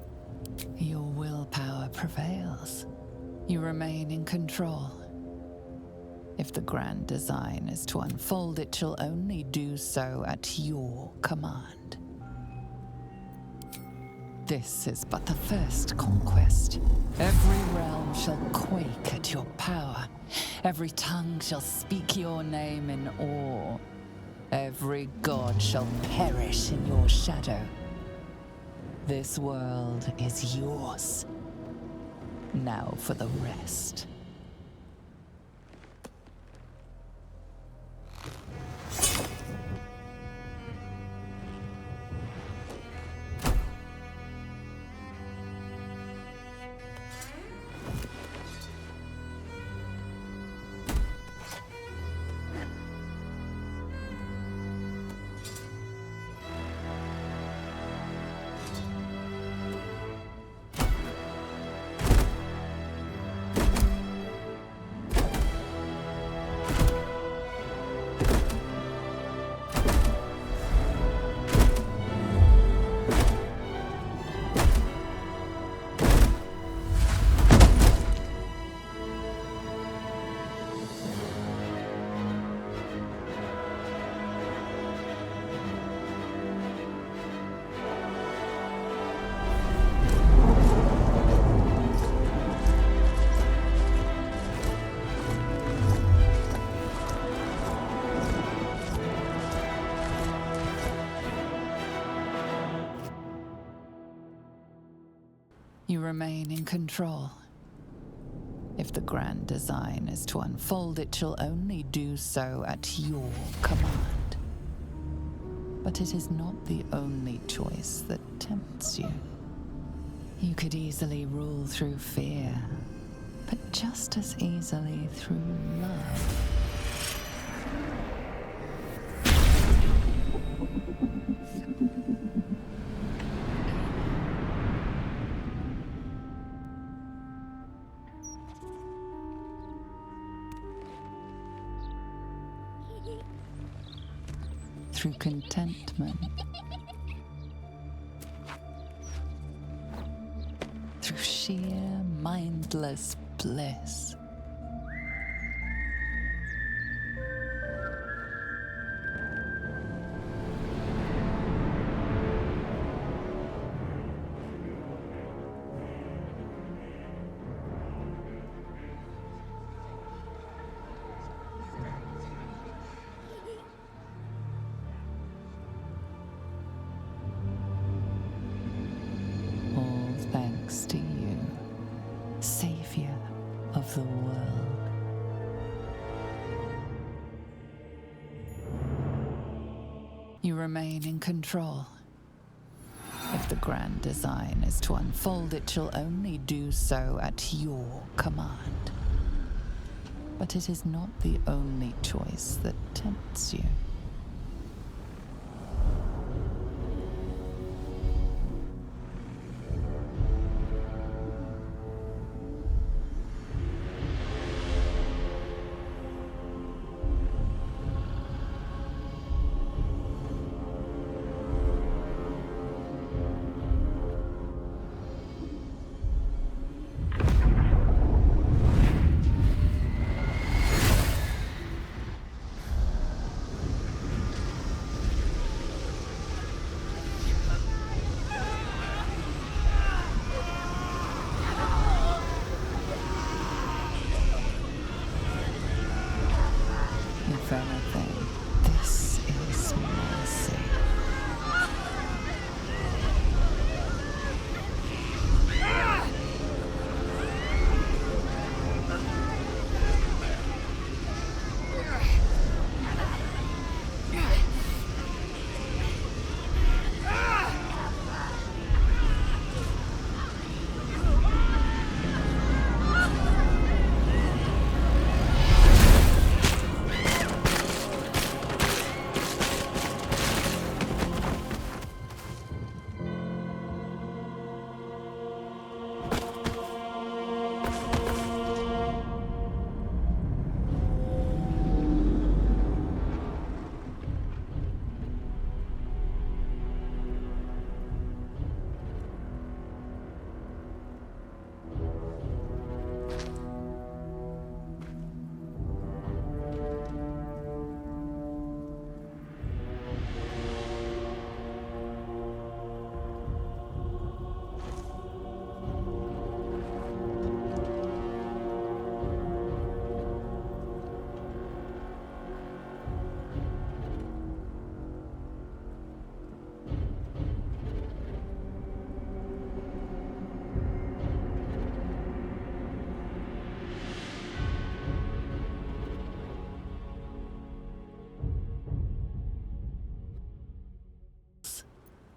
Your willpower prevails. You remain in control. If the grand design is to unfold, it shall only do so at your command. This is but the first conquest. Every realm shall quake at your power. Every tongue shall speak your name in awe. Every god shall perish in your shadow. This world is yours. Now for the rest. You remain in control. If the grand design is to unfold, it shall only do so at your command. But it is not the only choice that tempts you. You could easily rule through fear, but just as easily through love. Through contentment. through sheer mindless bliss. All thanks to you, Savior of the world. You remain in control. If the grand design is to unfold, it shall only do so at your command. But it is not the only choice that tempts you. If anything, this is mercy.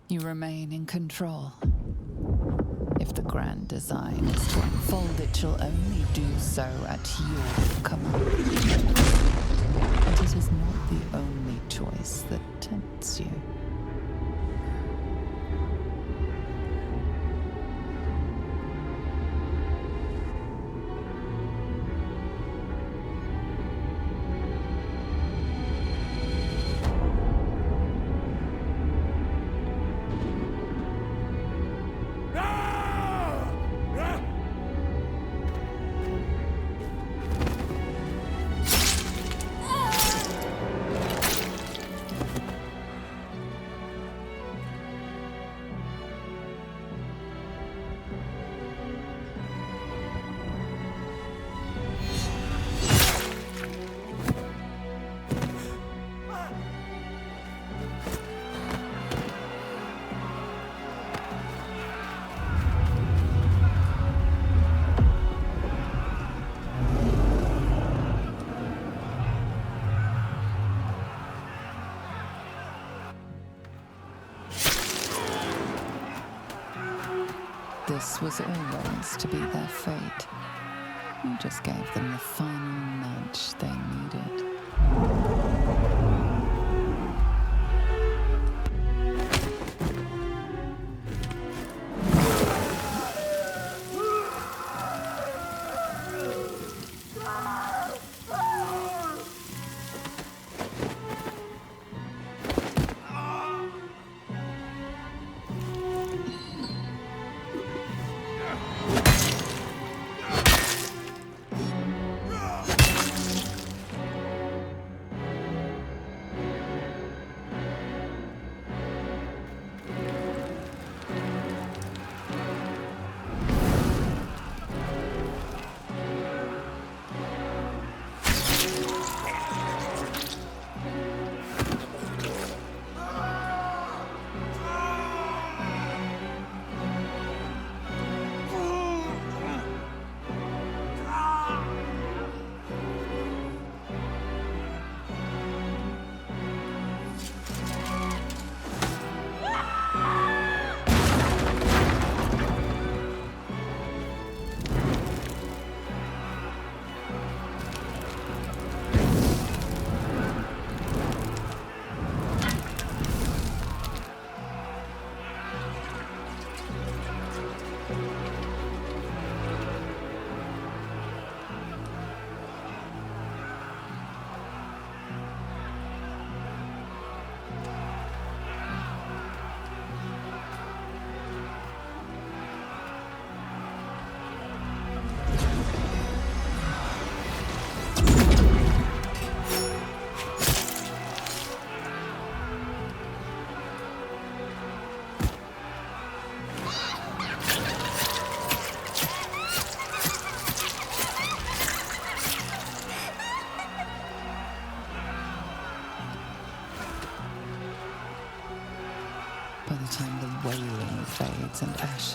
You remain in control. If the grand design is to unfold, it shall only do so at your command. But it is not the only choice that tempts you. This was always to be their fate. You just gave them the final nudge they needed.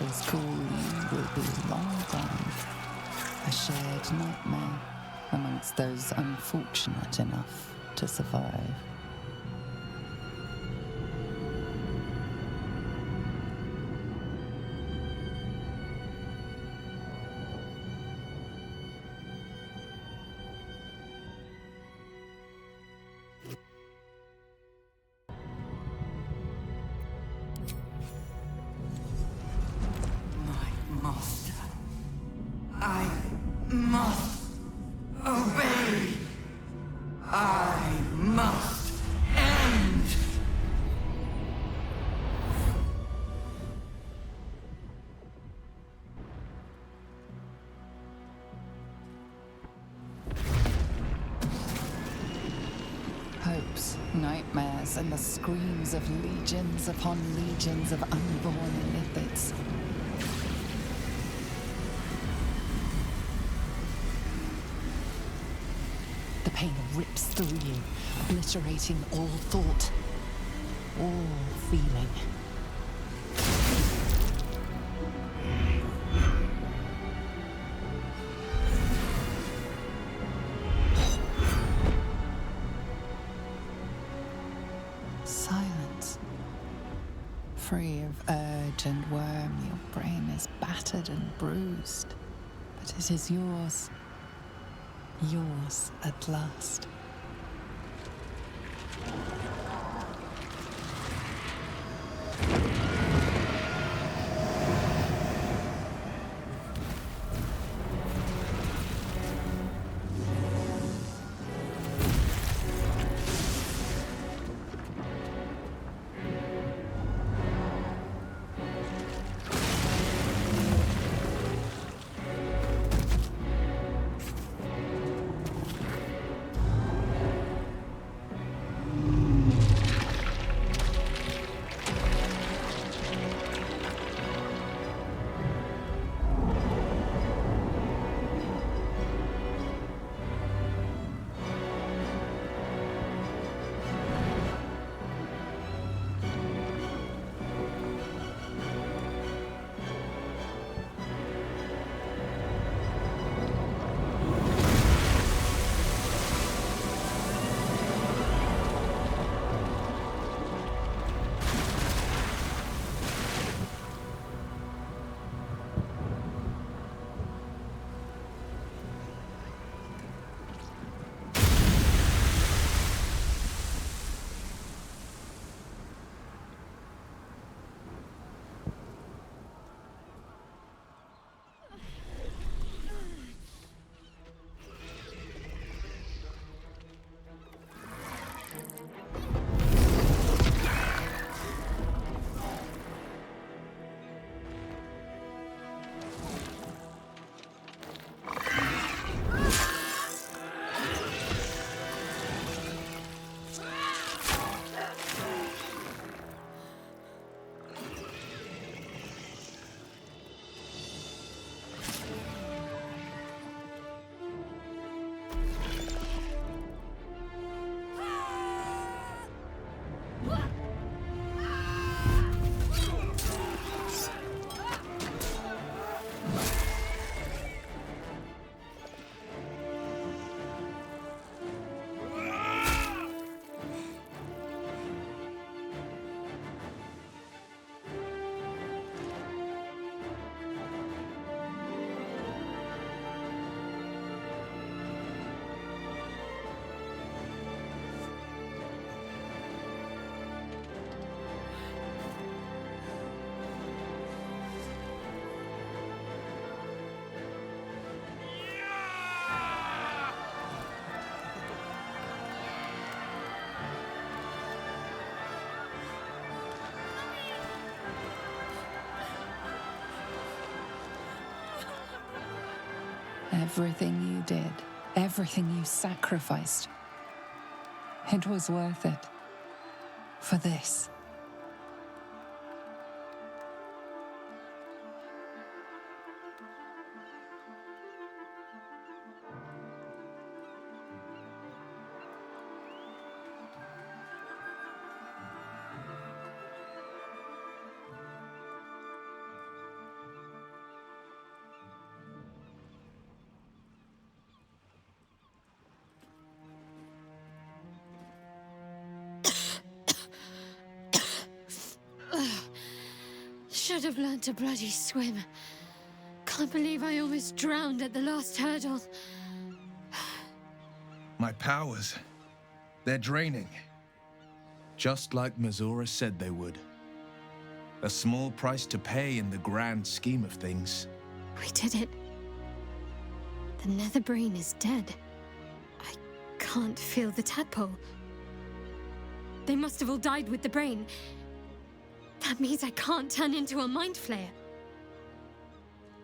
as cool you will be long gone. A shared nightmare amongst those unfortunate enough to survive. Master, I must obey. I must end. Hopes, nightmares, and the screams of legions upon legions of unborn illithids. The pain rips through you, obliterating all thought, all feeling. Silence. Free of urge and worm, your brain is battered and bruised, but it is yours. Yours at last. Everything you did, everything you sacrificed, it was worth it. For this. Should have learned to bloody swim. Can't believe I almost drowned at the last hurdle. My powers, they're draining. Just like Mazora said they would. A small price to pay in the grand scheme of things. We did it. The nether brain is dead. I can't feel the tadpole. They must have all died with the brain. That means I can't turn into a mind flayer.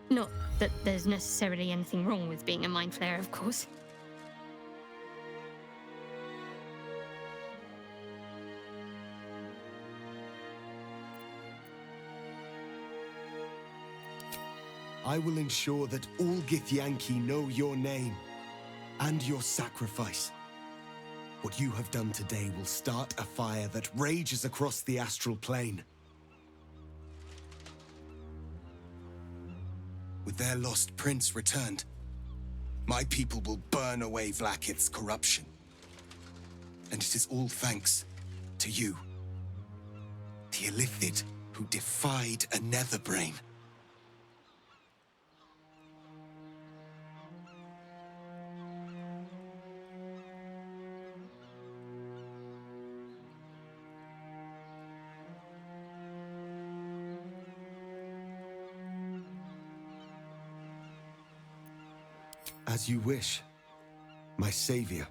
Not that there's necessarily anything wrong with being a mind flayer, of course. I will ensure that all Githyanki know your name and your sacrifice. What you have done today will start a fire that rages across the astral plane. With their lost prince returned, my people will burn away Vlaakith's corruption. And it is all thanks to you, the Illithid who defied a nether brain. As you wish, my savior.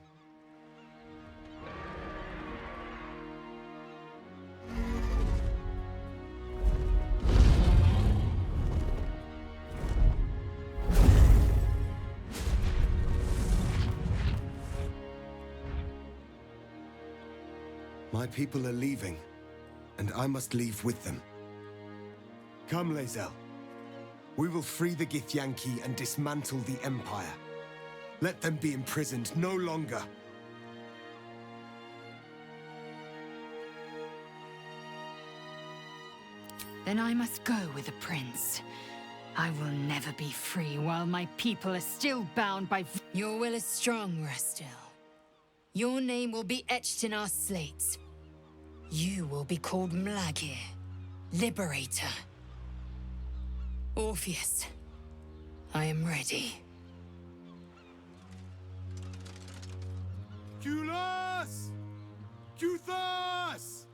My people are leaving, and I must leave with them. Come, Lae'zel. We will free the Githyanki and dismantle the Empire. Let them be imprisoned no longer. Then I must go with the prince. I will never be free while my people are still bound by... Your will is strong, Restil. Your name will be etched in our slates. You will be called Mlagir, Liberator. Orpheus, I am ready. Kulas! Kuthas!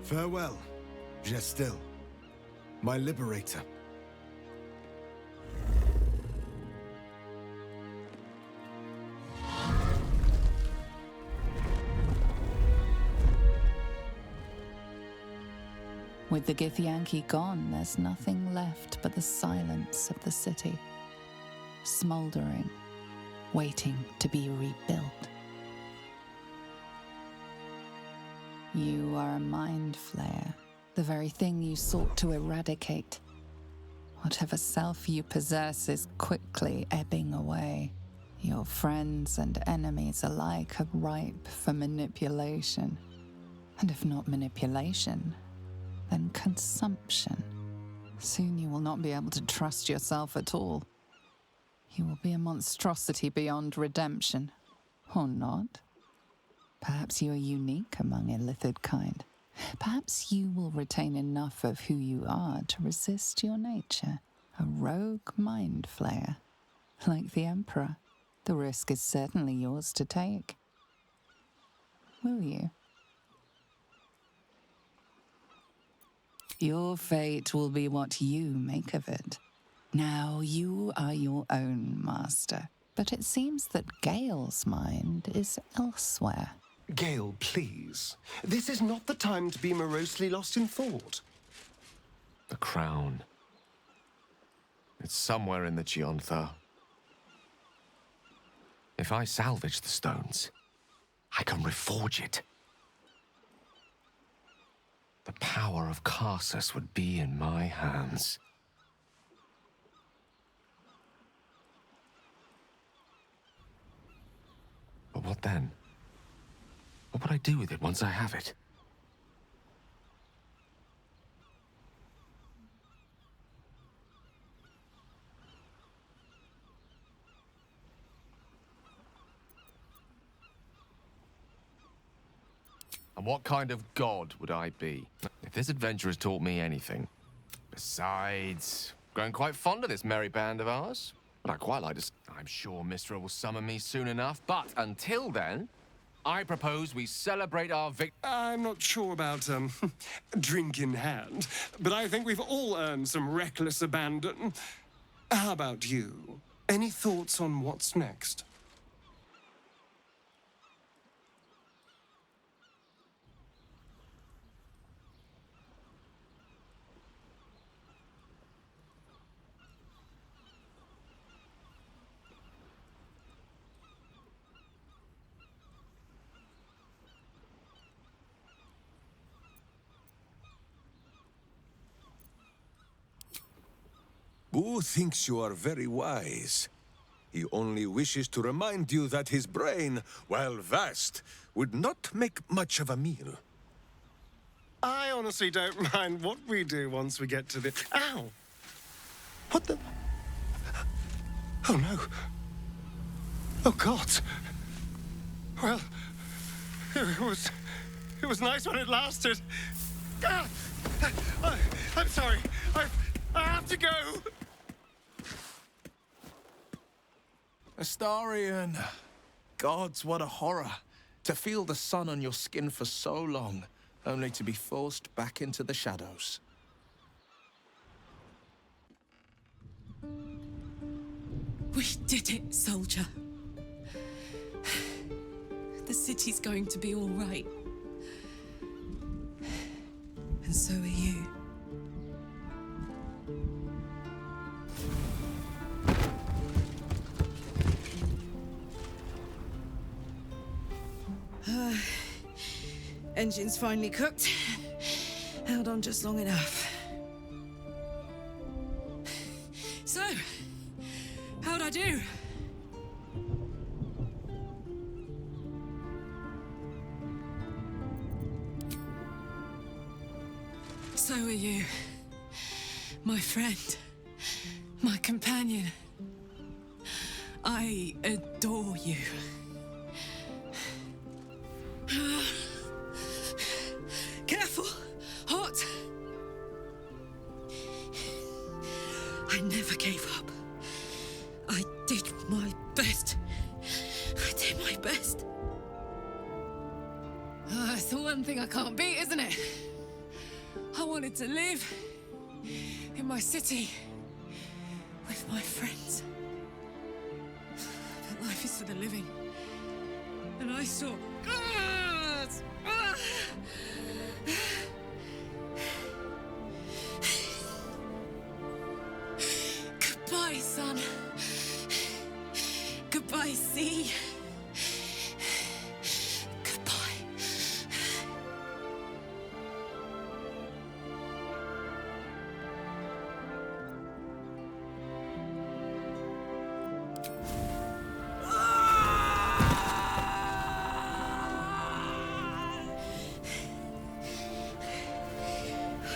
Farewell, Gestil, my liberator. With the Githyanki gone, there's nothing left but the silence of the city, smoldering, waiting to be rebuilt. You are a mind flayer, the very thing you sought to eradicate. Whatever self you possess is quickly ebbing away. Your friends and enemies alike are ripe for manipulation. And if not manipulation, then consumption. Soon you will not be able to trust yourself at all. You will be a monstrosity beyond redemption. Or not. Perhaps you are unique among Illithid kind. Perhaps you will retain enough of who you are to resist your nature. A rogue mind flayer. Like the Emperor, the risk is certainly yours to take. Will you? Your fate will be what you make of it. Now you are your own master. But it seems that Gale's mind is elsewhere. Gale, please. This is not the time to be morosely lost in thought. The crown. It's somewhere in the Giontha. If I salvage the stones, I can reforge it the power of Karsus would be in my hands. But what then? What would I do with it once I have it? And what kind of god would I be, if this adventure has taught me anything? Besides, grown quite fond of this merry band of ours. But I'd quite like to... I'm sure Mistra will summon me soon enough, but until then, I propose we celebrate our I'm not sure about, drink in hand, but I think we've all earned some reckless abandon. How about you? Any thoughts on what's next? Boo thinks you are very wise. He only wishes to remind you that his brain, while vast, would not make much of a meal. I honestly don't mind what we do once we get to the... Ow! What the... Oh, no. Oh, God. Well, it was nice when it lasted. Ah! I'm sorry. I have to go. Astarion! Gods, what a horror. To feel the sun on your skin for so long, only to be forced back into the shadows. We did it, soldier. The city's going to be all right. And so are you. Engine's finally cooked. Held on just long enough. So, how'd I do? So are you. My friend. My companion. I adore you. Careful! Hot! I never gave up. I did my best. I did my best. It's the one thing I can't beat, isn't it? I wanted to live in my city with my friends. But life is for the living. And I saw... Goodbye, sun. Goodbye, sea. Goodbye.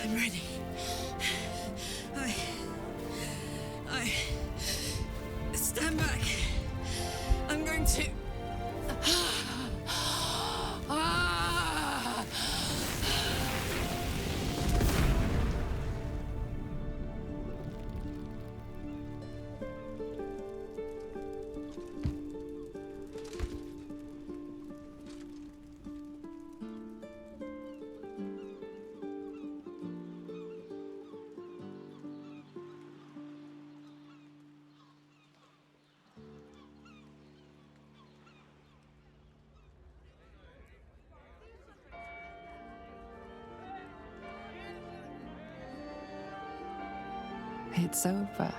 I'm ready. I stand back. I'm going to... It's over.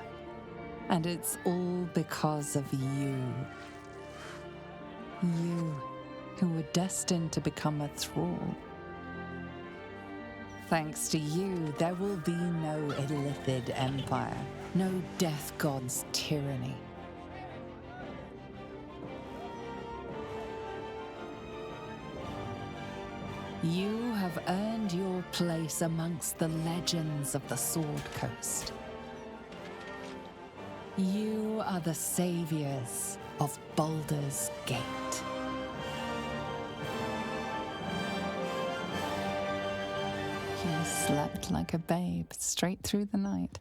And it's all because of you. You, who were destined to become a thrall. Thanks to you, there will be no Illithid empire, no death god's tyranny. You have earned your place amongst the legends of the Sword Coast. You are the saviors of Baldur's Gate. You slept like a babe straight through the night,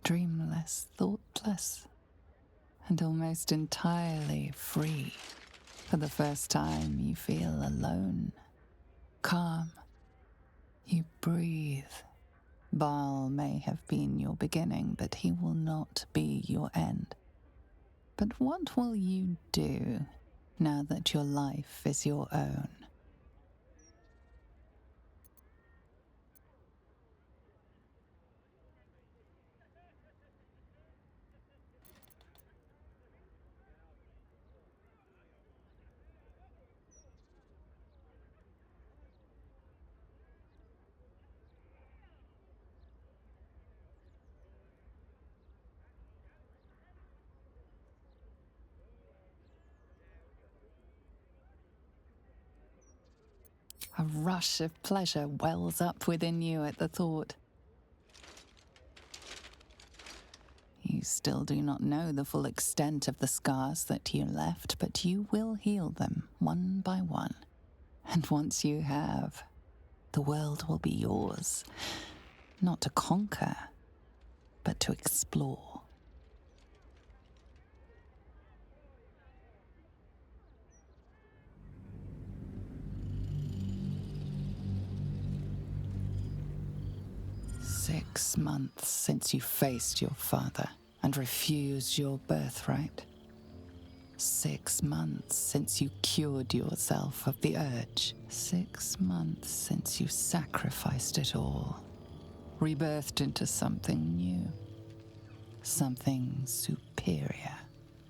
dreamless, thoughtless, and almost entirely free. For the first time, you feel alone, calm. You breathe. Baal may have been your beginning, but he will not be your end. But what will you do now that your life is your own? A rush of pleasure wells up within you at the thought. You still do not know the full extent of the scars that you left, but you will heal them one by one. And once you have, the world will be yours, not to conquer, but to explore. "6 months since you faced your father and refused your birthright. 6 months since you cured yourself of the urge. 6 months since you sacrificed it all, rebirthed into something new, something superior.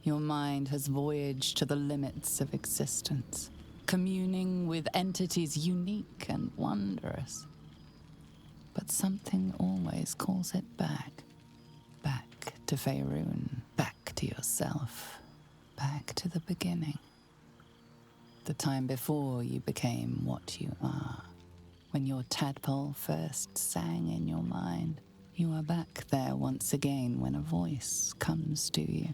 Your mind has voyaged to the limits of existence, communing with entities unique and wondrous. But something always calls it back. Back to Faerun, back to yourself, back to the beginning. The time before you became what you are. When your tadpole first sang in your mind, you are back there once again when a voice comes to you.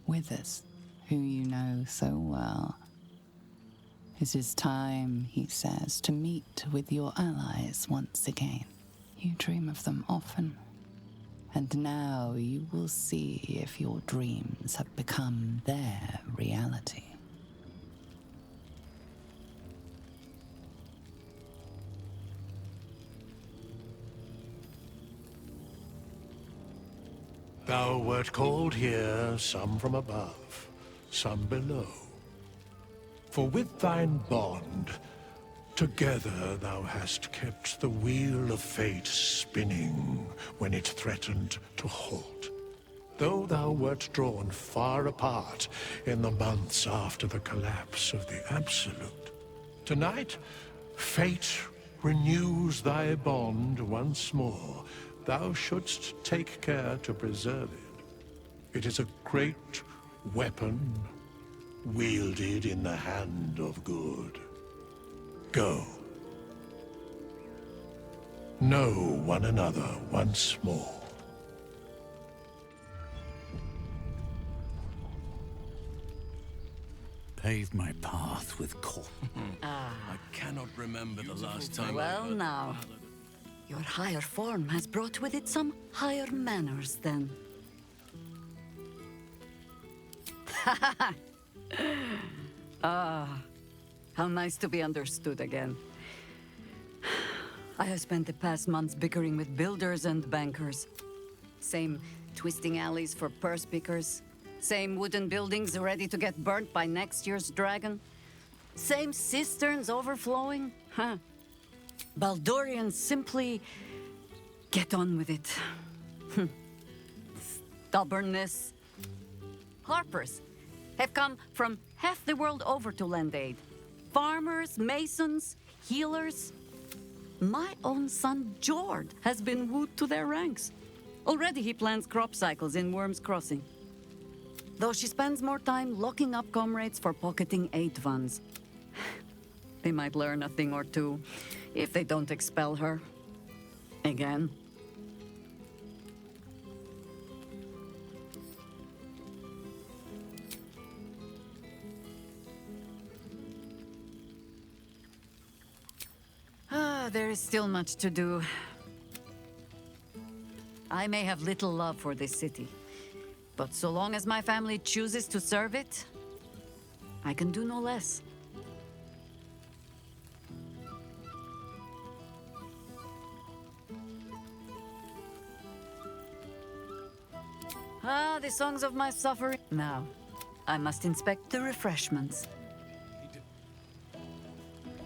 Withers, who you know so well. It is time, he says, to meet with your allies once again. You dream of them often, and now you will see if your dreams have become their reality. Thou wert called here, some from above, some below. For with thine bond, together thou hast kept the wheel of fate spinning when it threatened to halt. Though thou wert drawn far apart in the months after the collapse of the Absolute, tonight, fate renews thy bond once more. Thou shouldst take care to preserve it. It is a great weapon, wielded in the hand of good. Go. Know one another once more. Pave my path with corn. I cannot remember the last time Well now, your higher form has brought with it some higher manners then. Ah, how nice to be understood again. I have spent the past months bickering with builders and bankers. Same twisting alleys for purse pickers. Same wooden buildings ready to get burnt by next year's dragon. Same cisterns overflowing. Huh. Baldurians simply get on with it. Stubbornness. Harpers have come from half the world over to lend aid. Farmers, masons, healers. My own son, Jord, has been wooed to their ranks. Already he plans crop cycles in Worm's Crossing. Though she spends more time locking up comrades for pocketing aid funds. They might learn a thing or two if they don't expel her. Again. There is still much to do. I may have little love for this city, but so long as my family chooses to serve it, I can do no less. The songs of my suffering. Now, I must inspect the refreshments.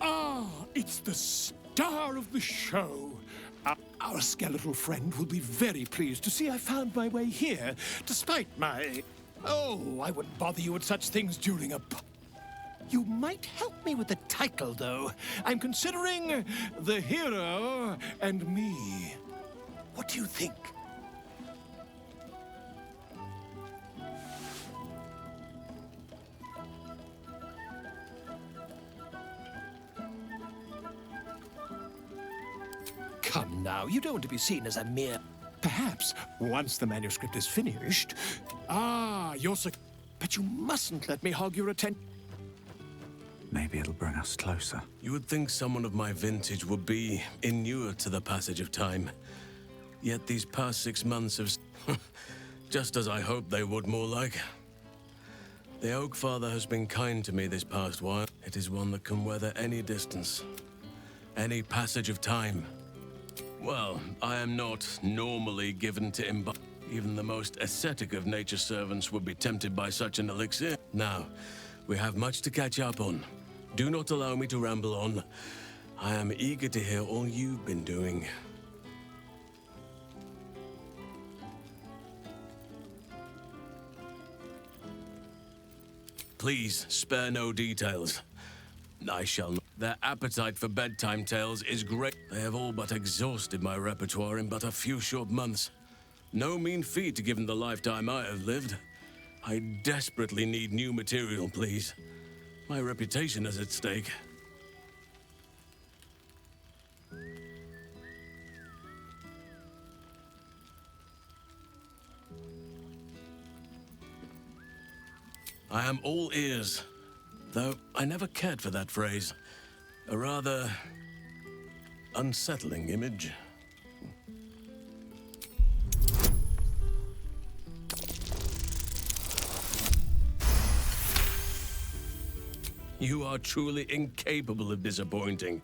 Ah, it's the star of the show. Our skeletal friend will be very pleased to see I found my way here, despite my... Oh, I wouldn't bother you with such things during a... You might help me with the title, though. I'm considering The Hero and Me. What do you think? Come now, you don't want to be seen as a mere... Perhaps, once the manuscript is finished... Ah, you're so... But you mustn't let me hog your attention. Maybe it'll bring us closer. You would think someone of my vintage would be inured to the passage of time. Yet these past 6 months have... just as I hoped they would, more like. The Oak Father has been kind to me this past while. It is one that can weather any distance. Any passage of time. Well, I am not normally given to imbibe. Even the most ascetic of nature's servants would be tempted by such an elixir. Now, we have much to catch up on. Do not allow me to ramble on. I am eager to hear all you've been doing. Please, spare no details. I shall not. Their appetite for bedtime tales is great. They have all but exhausted my repertoire in but a few short months. No mean feat given the lifetime I have lived. I desperately need new material, please. My reputation is at stake. I am all ears, though I never cared for that phrase. A rather unsettling image. You are truly incapable of disappointing.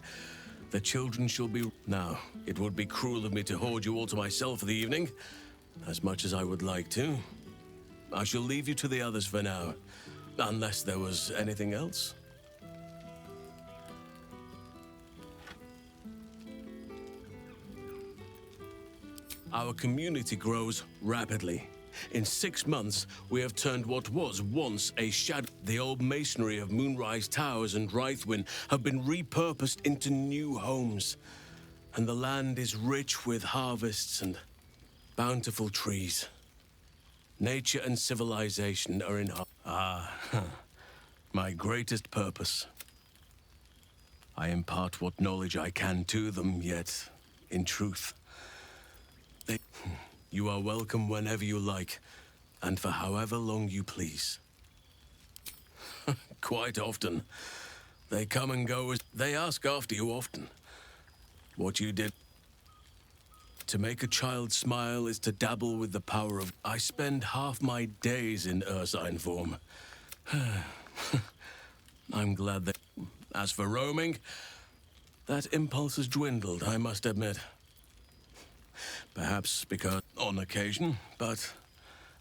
The children shall be... Now, it would be cruel of me to hoard you all to myself for the evening, as much as I would like to. I shall leave you to the others for now, unless there was anything else. Our community grows rapidly. In 6 months, we have turned what was once a shadow. The old masonry of Moonrise Towers and Rythwin have been repurposed into new homes. And the land is rich with harvests and bountiful trees. Nature and civilization are in... my greatest purpose. I impart what knowledge I can to them, yet, in truth... You are welcome whenever you like, and for however long you please. Quite often. They come and go as... They ask after you often. What you did... To make a child smile is to dabble with the power of... I spend half my days in ursine form. I'm glad that... As for roaming, that impulse has dwindled, I must admit. Perhaps because on occasion, but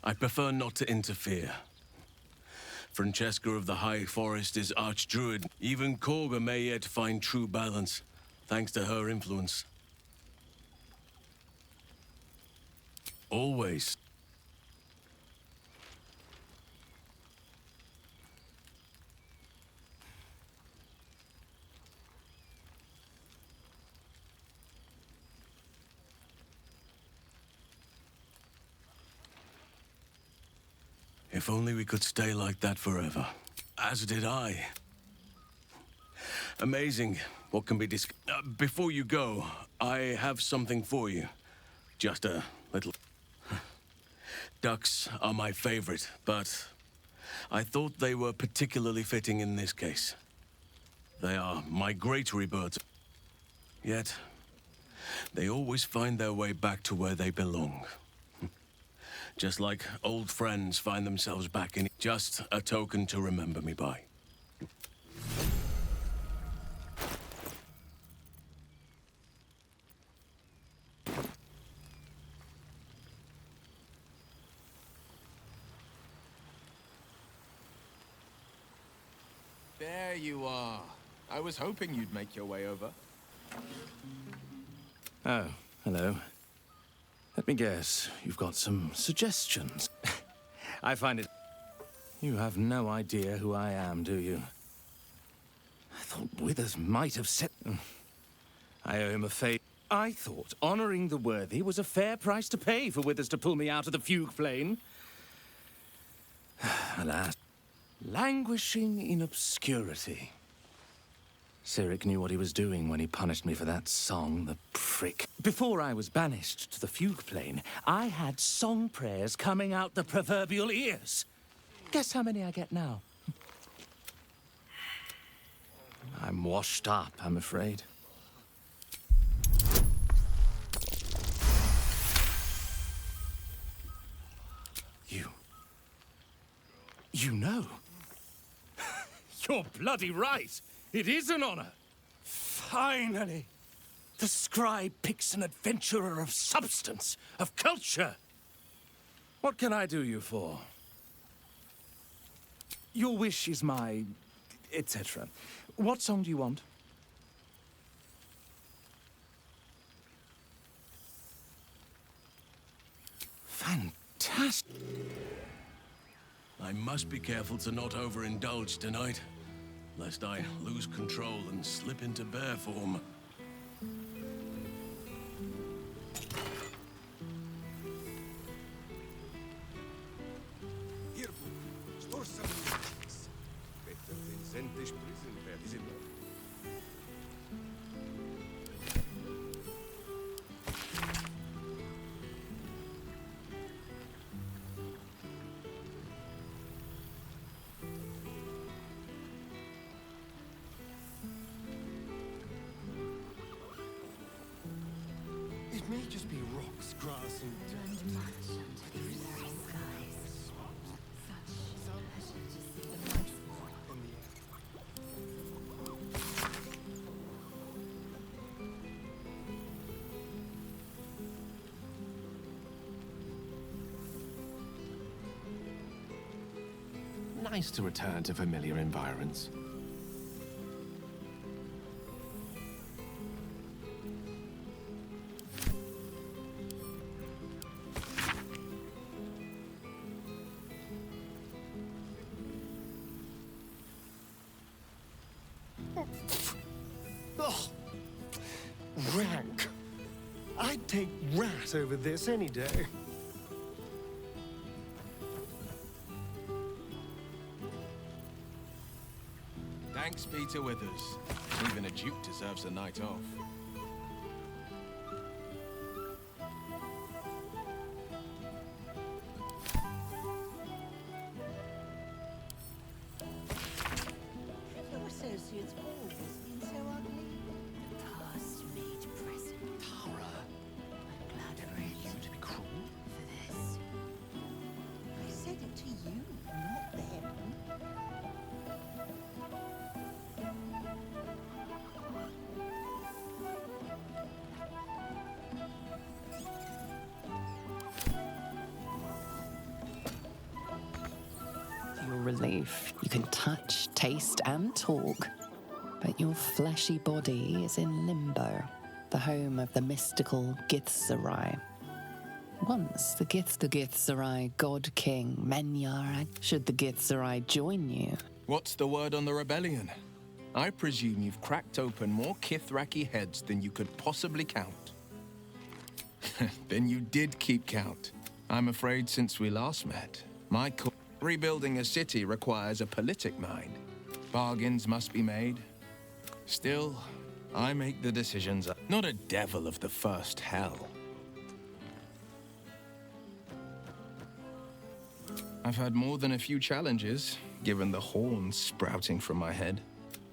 I prefer not to interfere. Francesca of the High Forest is Archdruid. Even Korga may yet find true balance, thanks to her influence. Always. If only we could stay like that forever. As did I. Amazing what can be before you go, I have something for you. Just a little... Ducks are my favorite, but I thought they were particularly fitting in this case. They are migratory birds. Yet, they always find their way back to where they belong. Just like old friends find themselves back in... Just a token to remember me by. There you are. I was hoping you'd make your way over. Oh, hello. Let me guess, you've got some suggestions. I find it... You have no idea who I am, do you? I thought Withers might have said... I owe him a favor. I thought honoring the worthy was a fair price to pay for Withers to pull me out of the fugue plane. Alas. Languishing in obscurity. Cyric knew what he was doing when he punished me for that song, the prick. Before I was banished to the fugue plane, I had song prayers coming out the proverbial ears. Guess how many I get now? I'm washed up, I'm afraid. You know. You're bloody right. It is an honor. Finally. The scribe picks an adventurer of substance, of culture. What can I do you for? Your wish is my... etc. What song do you want? Fantastic. I must be careful to not overindulge tonight, lest I lose control and slip into bear form. It may just be rocks, grass, and Nice to return to familiar environs. oh, rank. I'd take rat over this any day. Thanks be to Withers. Even a duke deserves a night off. Your associates always been so ugly. The past made present. Tara. I'm glad I raised you to be cruel for this. I said it to you, not them. Your relief. You can touch, taste, and talk. But your fleshy body is in limbo, the home of the mystical Githzerai. Once the Githzerai God King Menyar, should the Githzerai join you. What's the word on the rebellion? I presume you've cracked open more Kithraki heads than you could possibly count. Then you did keep count. I'm afraid since we last met, my Rebuilding a city requires a politic mind. Bargains must be made. Still, I make the decisions. Not a devil of the first hell. I've had more than a few challenges, given the horns sprouting from my head.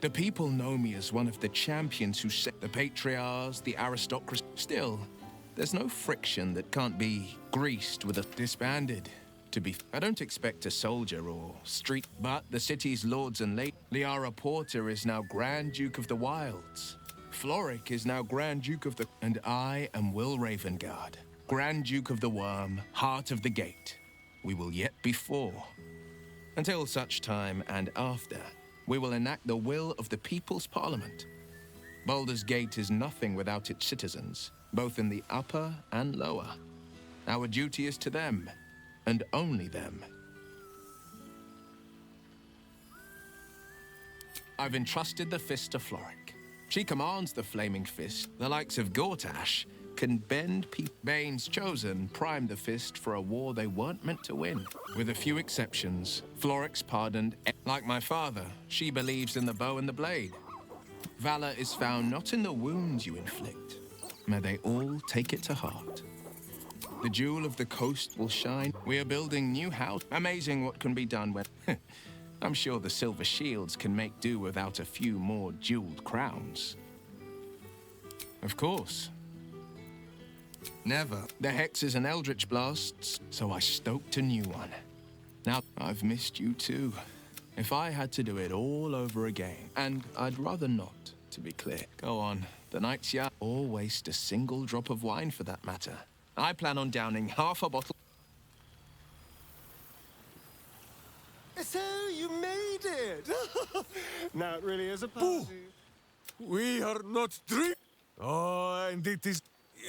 The people know me as one of the champions who set the patriarchs, the aristocracy. Still, there's no friction that can't be greased with a disbanded. I don't expect a soldier or street, but the city's lords and ladies. Liara Porter is now Grand Duke of the Wilds. Floric is now Grand Duke of the... And I am Will Ravengard, Grand Duke of the Worm, Heart of the Gate. We will yet be four. Until such time and after, we will enact the will of the People's Parliament. Baldur's Gate is nothing without its citizens, both in the upper and lower. Our duty is to them, and only them. I've entrusted the fist to Floric. She commands the flaming fist. The likes of Gortash can bend people. Bane's chosen primed the fist for a war they weren't meant to win. With a few exceptions, Floric's pardoned. Like my father, she believes in the bow and the blade. Valor is found not in the wounds you inflict. May they all take it to heart. The jewel of the coast will shine. We are building new house. Amazing what can be done when... I'm sure the silver shields can make do without a few more jeweled crowns. Of course. Never. The hexes and eldritch blasts, so I stoked a new one. Now, I've missed you too. If I had to do it all over again, and I'd rather not, to be clear. Go on, the night's young. Or waste a single drop of wine for that matter. I plan on downing half a bottle. So you made it! Now it really is a party. We are not dreaming. Oh, and it is...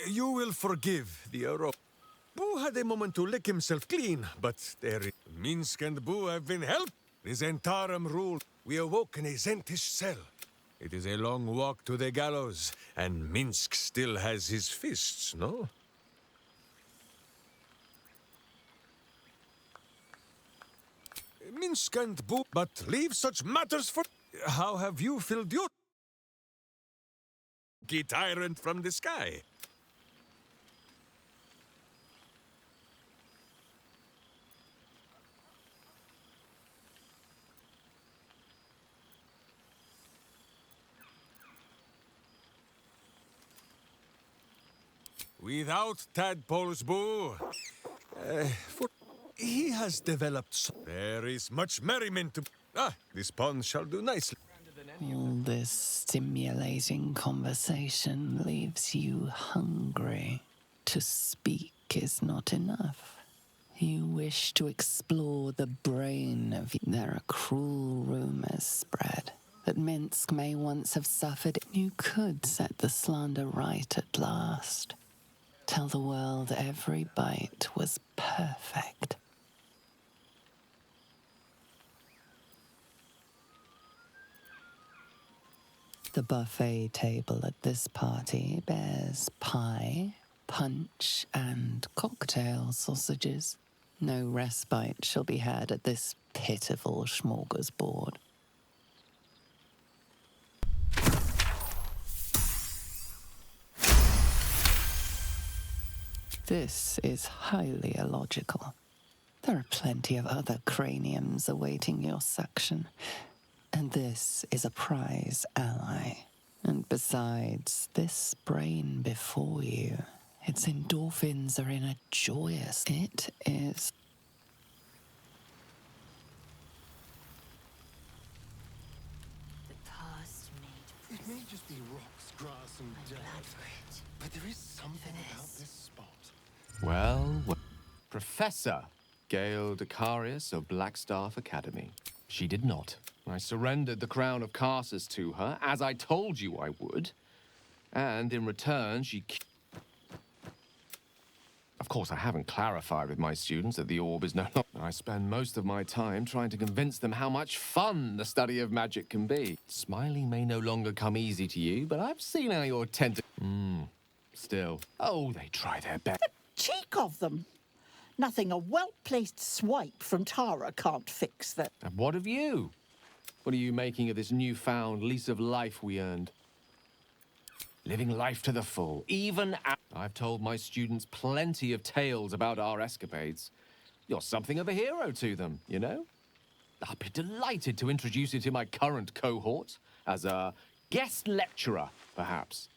You will forgive the arrow. Boo had a moment to lick himself clean, but there is... Minsk and Boo have been helped. The Zentarum rule. We awoke in a Zentish cell. It is a long walk to the gallows, and Minsk still has his fists, no? Minsk and Boo, but leave such matters for... How have you filled your... Tyrant from the sky? Without tadpoles, Boo. He has developed... There is much merriment to... This pond shall do nicely. All this stimulating conversation leaves you hungry. To speak is not enough. You wish to explore the brain of... There are cruel rumors spread that Minsk may once have suffered. You could set the slander right at last. Tell the world every bite was perfect. The buffet table at this party bears pie, punch, and cocktail sausages. No respite shall be had at this pitiful smorgasbord. This is highly illogical. There are plenty of other craniums awaiting your suction. And this is a prize ally. And besides, this brain before you, its endorphins are in a joyous... It is... It may just be rocks, grass, and dirt, but there is something about this spot. Well, Professor Gale Decarius of Blackstaff Academy. She did not. I surrendered the crown of Carsus to her, as I told you I would. And in return, she... Of course, I haven't clarified with my students that the orb is no longer... I spend most of my time trying to convince them how much fun the study of magic can be. Smiling may no longer come easy to you, but I've seen how your Still. Oh, they try their best. Cheek of them! Nothing a well-placed swipe from Tara can't fix that. And what of you? What are you making of this newfound lease of life we earned? Living life to the full, even I've told my students plenty of tales about our escapades. You're something of a hero to them, you know? I'll be delighted to introduce you to my current cohort as a guest lecturer, perhaps.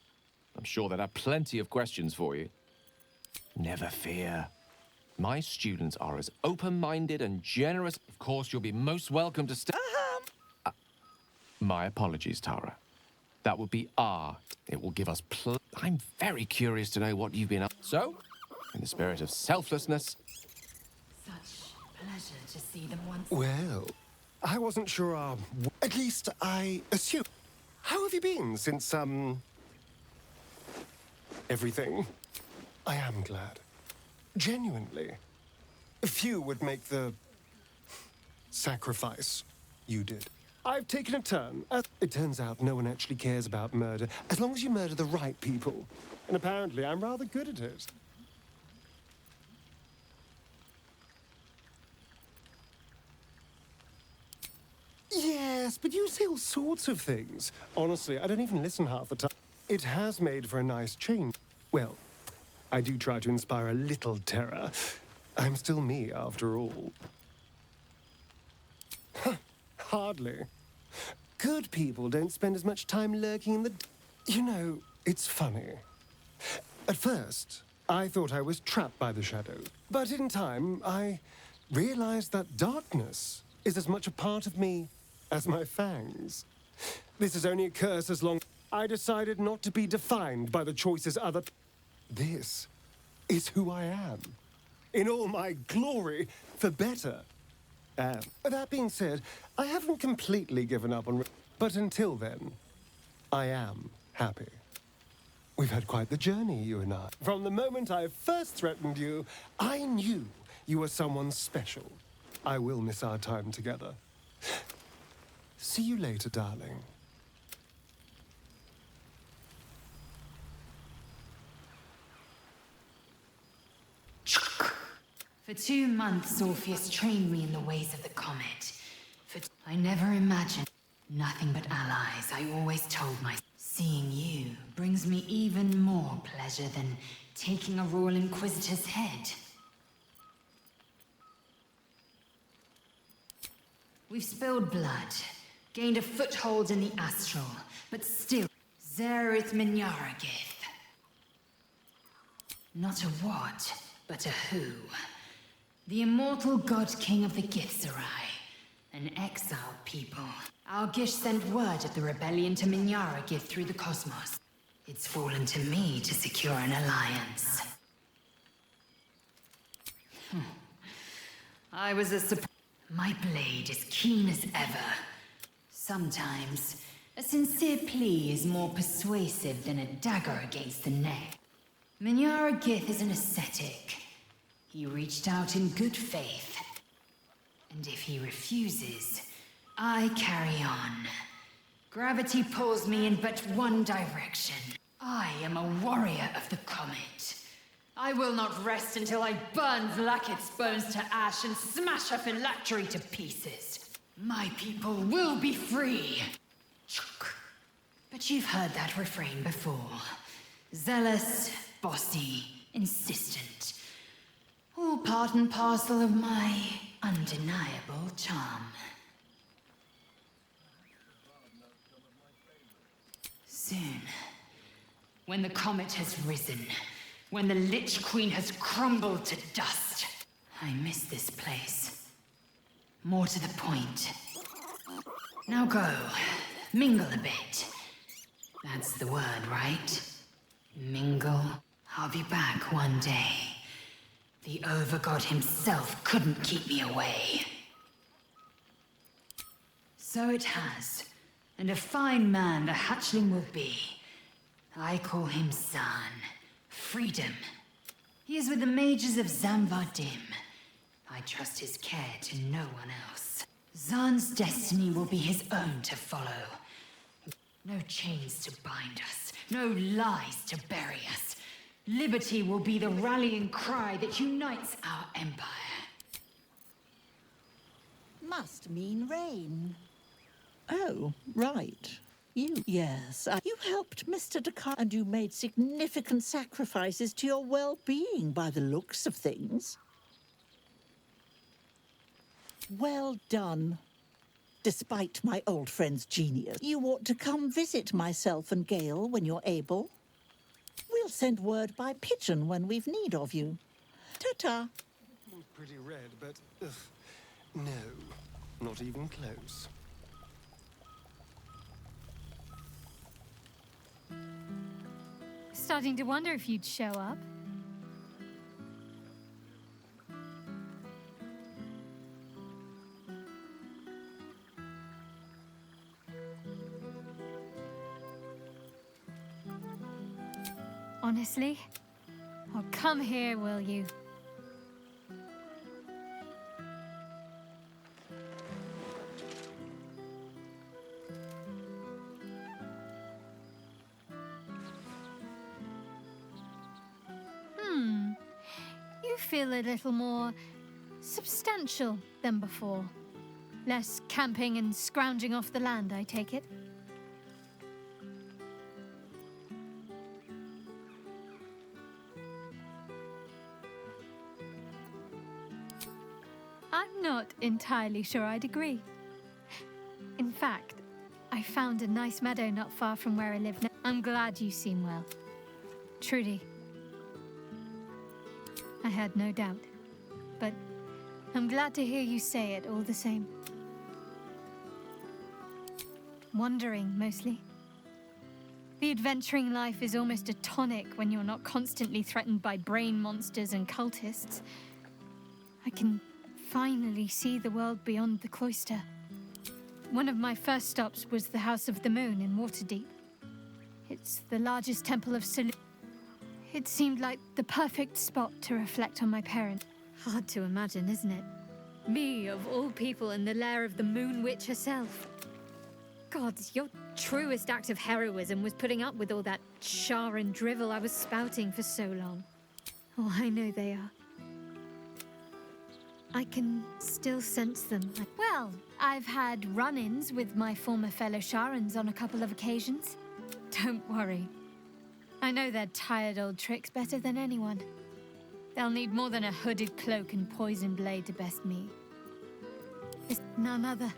I'm sure they'd have plenty of questions for you. Never fear. My students are as open-minded and generous. Of course, you'll be most welcome to stay. My apologies, Tara. That would be It will give us I'm very curious to know what you've been up. So, in the spirit of selflessness... Such pleasure to see them once. Well, I wasn't sure, at least I assume. How have you been since, everything? I am glad. Genuinely. Few would make the sacrifice you did. I've taken a turn. It turns out no one actually cares about murder, as long as you murder the right people. And apparently I'm rather good at it. Yes, but you say all sorts of things. Honestly, I don't even listen half the time. It has made for a nice change. Well, I do try to inspire a little terror. I'm still me, after all. Hardly. Good people don't spend as much time lurking in the... You know, it's funny. At first, I thought I was trapped by the shadows. But in time, I realized that darkness is as much a part of me as my fangs. This is only a curse as long... I decided not to be defined by the choices other... This is who I am. In all my glory, for better. That being said, I haven't completely given up on... But until then, I am happy. We've had quite the journey, you and I. From the moment I first threatened you, I knew you were someone special. I will miss our time together. See you later, darling. For 2 months, Orpheus trained me in the ways of the comet. I never imagined nothing but allies. I always told myself, seeing you brings me even more pleasure than taking a Royal Inquisitor's head. We've spilled blood, gained a foothold in the astral, but still, Zereth Minyaragith. Not a what, but a who. The immortal god king of the Githzerai, an exiled people. Algish sent word of the rebellion to Minyaragith through the cosmos. It's fallen to me to secure an alliance. I was a My blade is keen as ever. Sometimes, a sincere plea is more persuasive than a dagger against the neck. Minyaragith is an ascetic. He reached out in good faith. And if he refuses, I carry on. Gravity pulls me in but one direction. I am a warrior of the comet. I will not rest until I burn Vlaakith's bones to ash and smash her phylactery to pieces. My people will be free. But you've heard that refrain before. Zealous, bossy, insistent. All part and parcel of my undeniable charm. Soon, when the comet has risen, when the Lich Queen has crumbled to dust, I miss this place. More to the point. Now go, mingle a bit. That's the word, right? Mingle. I'll be back one day. The Overgod himself couldn't keep me away. So it has. And a fine man the hatchling will be. I call him Zan. Freedom. He is with the mages of Zamvadim. I trust his care to no one else. Zan's destiny will be his own to follow. No chains to bind us. No lies to bury us. Liberty will be the rallying cry that unites our empire. Must mean rain. Oh, right. Yes. You helped Mr. Descartes, and you made significant sacrifices to your well-being by the looks of things. Well done. Despite my old friend's genius, you ought to come visit myself and Gale when you're able. We'll send word by pigeon when we've need of you. Ta-ta. Pretty red, but no, not even close. Starting to wonder if you'd show up. Honestly? Oh, come here, will you? You feel a little more substantial than before. Less camping and scrounging off the land, I take it? I'm not entirely sure I'd agree. In fact, I found a nice meadow not far from where I live now. I'm glad you seem well. Trudy. I had no doubt, but I'm glad to hear you say it all the same. Wandering, mostly. The adventuring life is almost a tonic when you're not constantly threatened by brain monsters and cultists. I can finally see the world beyond the cloister. One of my first stops was the House of the Moon in Waterdeep. It's the largest temple of Solu. It seemed like the perfect spot to reflect on my parents. Hard to imagine, isn't it? Me, of all people, in the lair of the Moon Witch herself. God, your truest act of heroism was putting up with all that char and drivel I was spouting for so long. Oh, I know they are. I can still sense them. Well, I've had run-ins with my former fellow Sharans on a couple of occasions. Don't worry. I know their tired old tricks better than anyone. They'll need more than a hooded cloak and poison blade to best me. It's none other.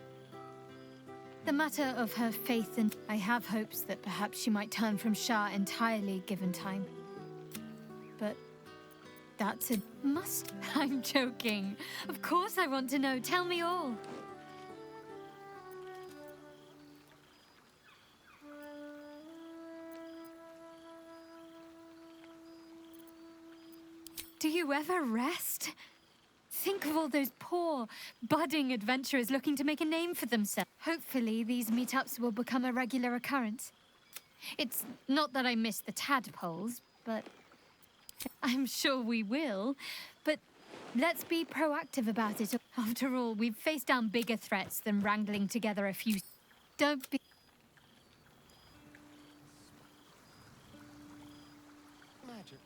The matter of her faith, and I have hopes that perhaps she might turn from Shah entirely given time. But that's a must. I'm joking. Of course I want to know. Tell me all. Do you ever rest? Think of all those poor, budding adventurers looking to make a name for themselves. Hopefully, these meetups will become a regular occurrence. It's not that I miss the tadpoles, but I'm sure we will. But let's be proactive about it. After all, we've faced down bigger threats than wrangling together a few. Don't be... Magic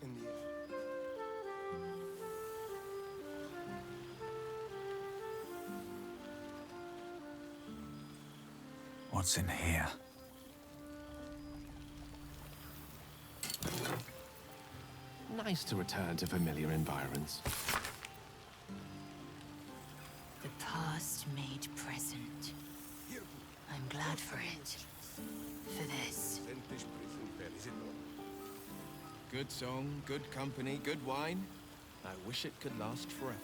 in the air. What's in here? Nice to return to familiar environs. The past made present. I'm glad for it. For this. Good song, good company, good wine. I wish it could last forever.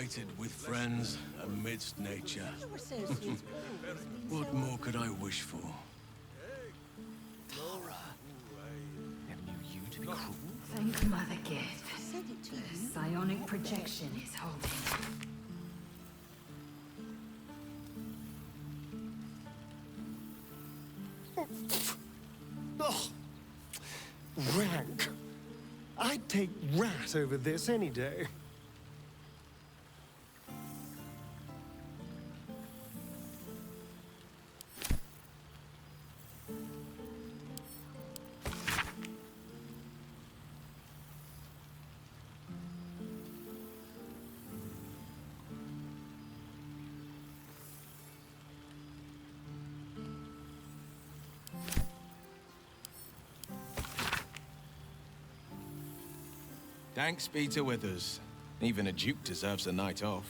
reunited with friends amidst nature. What more could I wish for? Tara. Never knew you to be cruel. Thank Mother Gift. The psionic projection is holding. Oh, rank. I'd take rat over this any day. Thanks be to Withers. Even a duke deserves a night off.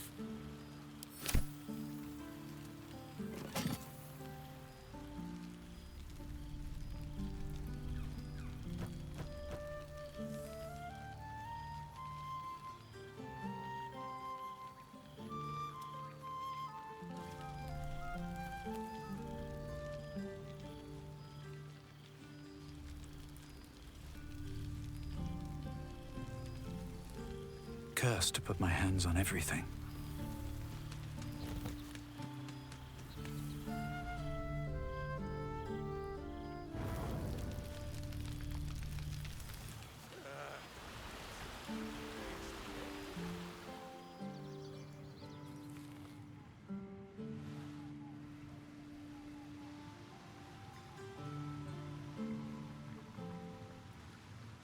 Cursed to put my hands on everything.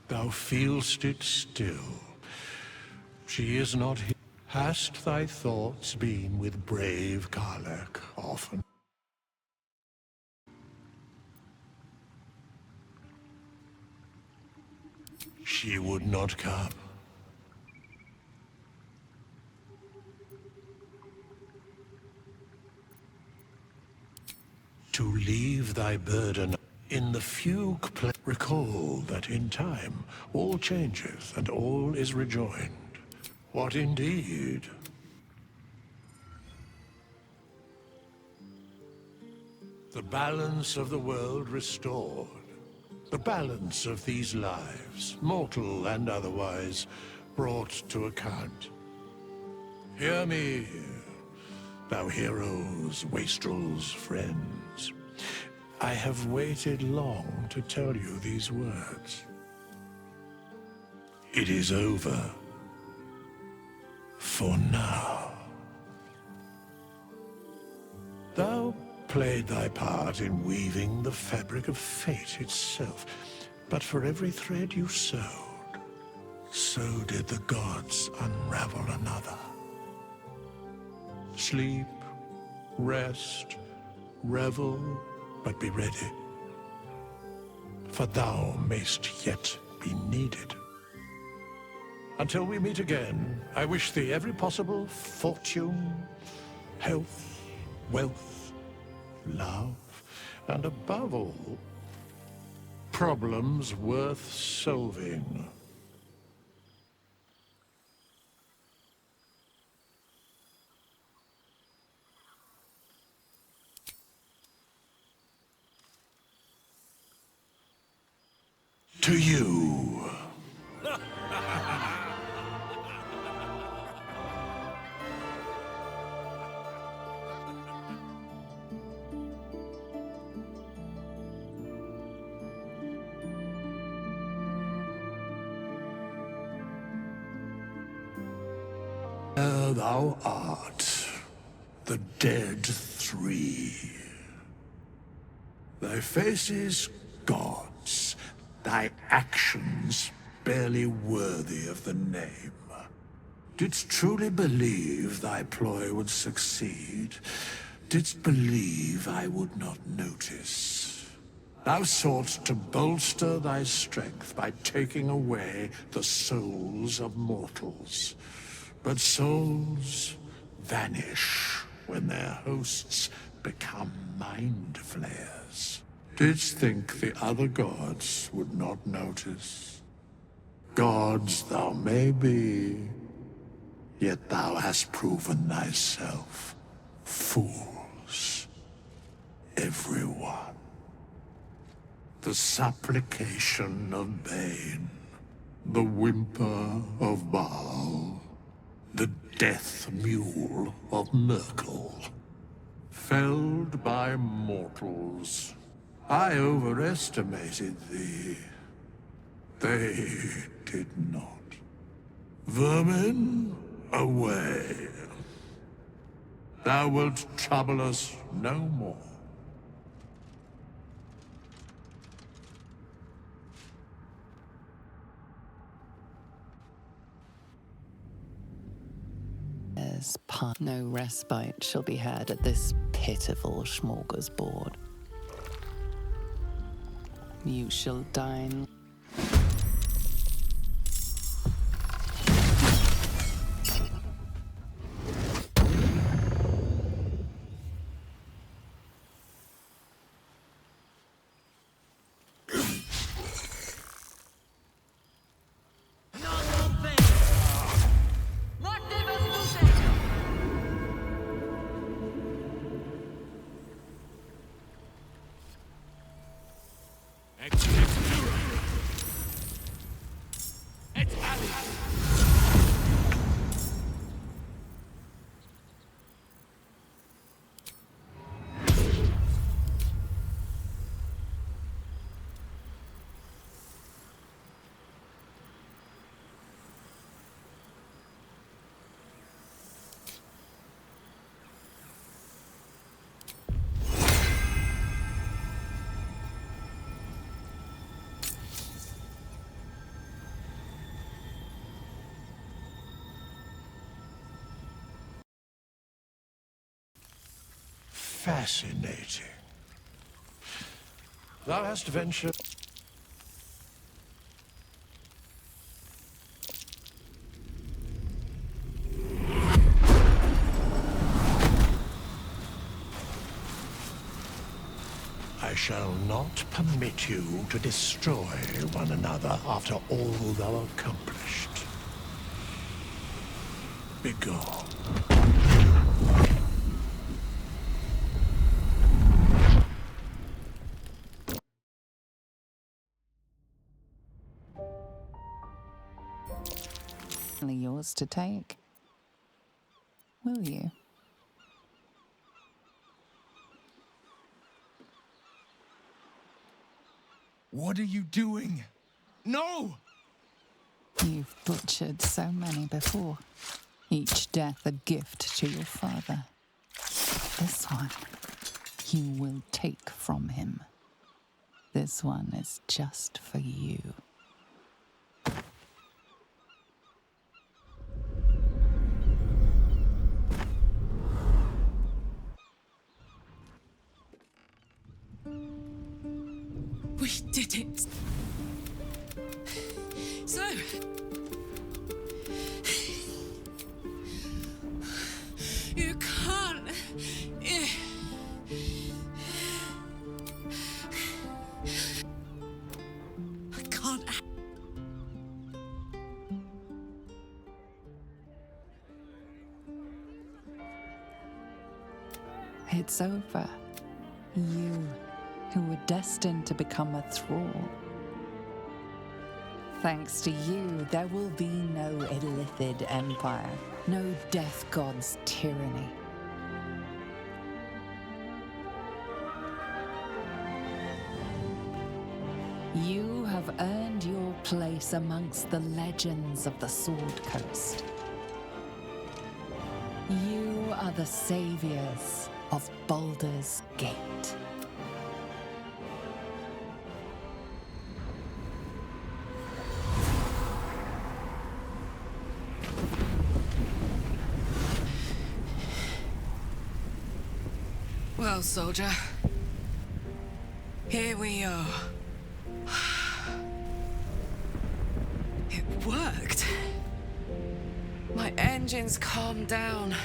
Thou feelst it still. She is not here. Hast thy thoughts been with brave Karlach often? She would not come. To leave thy burden in the fugue recall that in time all changes and all is rejoined. What indeed? The balance of the world restored. The balance of these lives, mortal and otherwise, brought to account. Hear me, thou heroes, wastrels, friends. I have waited long to tell you these words. It is over. For now. Thou played thy part in weaving the fabric of fate itself, but for every thread you sewed, so did the gods unravel another. Sleep, rest, revel, but be ready, for thou mayst yet be needed. Until we meet again, I wish thee every possible fortune, health, wealth, love, and above all, problems worth solving. To you. There thou art, the dead three. Thy face is God's, thy actions barely worthy of the name. Didst truly believe thy ploy would succeed? Didst believe I would not notice? Thou soughtst to bolster thy strength by taking away the souls of mortals. But souls vanish when their hosts become mind flayers. Didst think the other gods would not notice? Gods thou may be, Yet thou hast proven thyself. Fools. Everyone. The supplication of Bane. The whimper of Baal. The death mule of Merkel. Felled by mortals. I overestimated thee. They did not. Vermin, away. Thou wilt trouble us no more. No respite shall be had at this pitiful smorgasbord. You shall dine. Fascinating. Thou hast ventured... I shall not permit you to destroy one another after all thou accomplished. Begone. Yours to take. Will you? What are you doing? No! You've butchered so many before. Each death a gift to your father. This one, you will take from him. This one is just for you. We did it. So... You can't... I can't... It's over. You, who were destined to become a thrall. Thanks to you, there will be no Illithid empire, no death god's tyranny. You have earned your place amongst the legends of the Sword Coast. You are the saviors of Baldur's Gate. Well, soldier, here we are. It worked. My engines calmed down.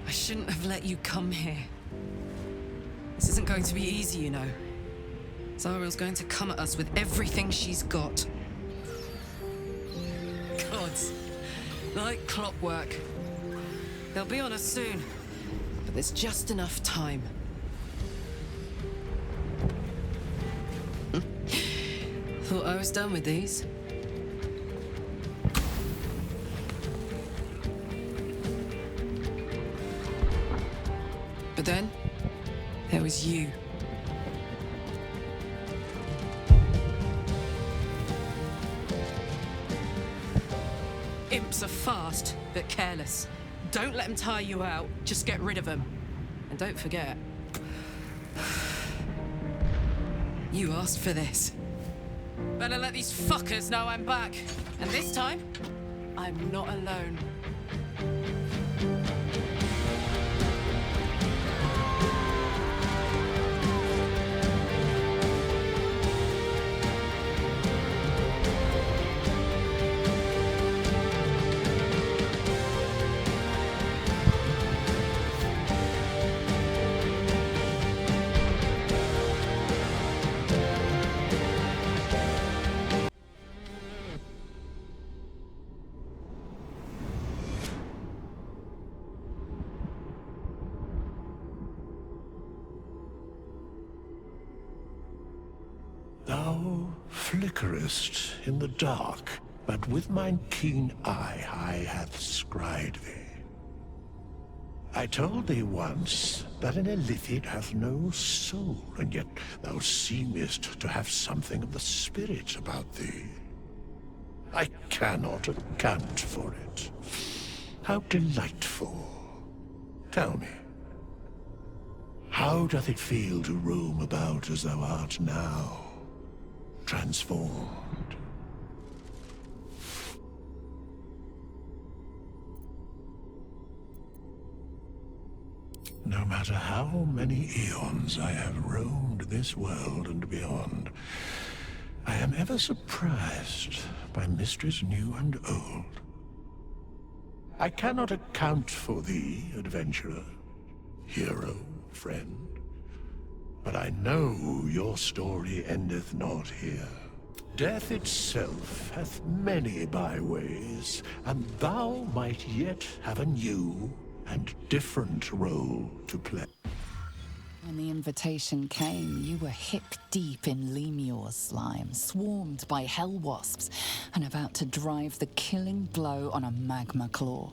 I shouldn't have let you come here. This isn't going to be easy, you know. Zariel's going to come at us with everything she's got. guards. Like clockwork. They'll be on us soon, but there's just enough time. Thought I was done with these. But then, there was you. Imps are fast, but careless. Don't let them tire you out, just get rid of them. And don't forget, you asked for this. Better let these fuckers know I'm back. And this time, I'm not alone. Thou flickerest in the dark, but with mine keen eye I hath scried thee. I told thee once that an illithid hath no soul, and yet thou seemest to have something of the spirit about thee. I cannot account for it. How delightful. Tell me, how doth it feel to roam about as thou art now? Transformed. No matter how many eons I have roamed this world and beyond, I am ever surprised by mysteries new and old. I cannot account for thee, adventurer, hero, friend. But I know your story endeth not here. Death itself hath many byways, and thou might yet have a new and different role to play. When the invitation came, you were hip-deep in Lemur's slime, swarmed by hell wasps, and about to drive the killing blow on a magma claw.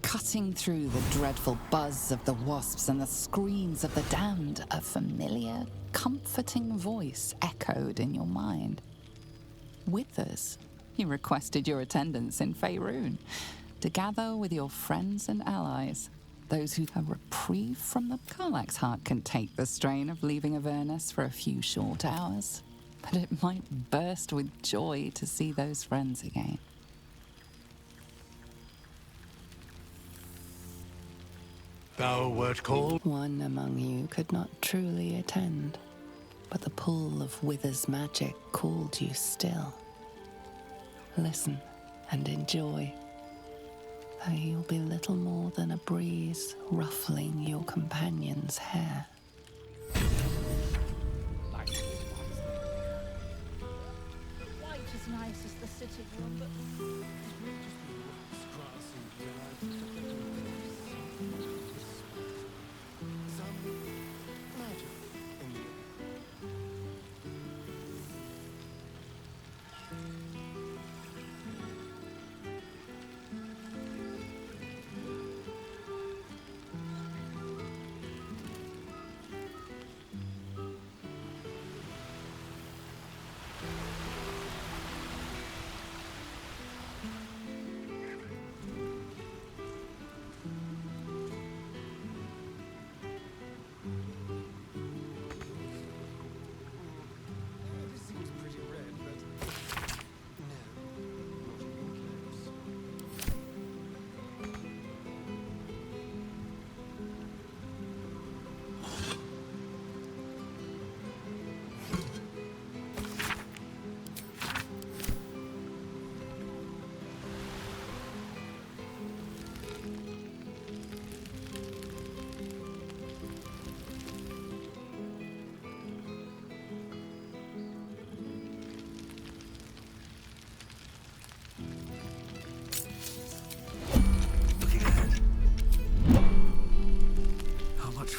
Cutting through the dreadful buzz of the wasps and the screams of the damned, a familiar, comforting voice echoed in your mind. Withers, he requested your attendance in Faerun, to gather with your friends and allies, those who have reprieve from the Karlach's heart can take the strain of leaving Avernus for a few short hours, but it might burst with joy to see those friends again. Thou wert called? One among you could not truly attend, but the pull of Wither's magic called you still. Listen and enjoy, though you'll be little more than a breeze ruffling your companion's hair. White is nice as the sitting room, but...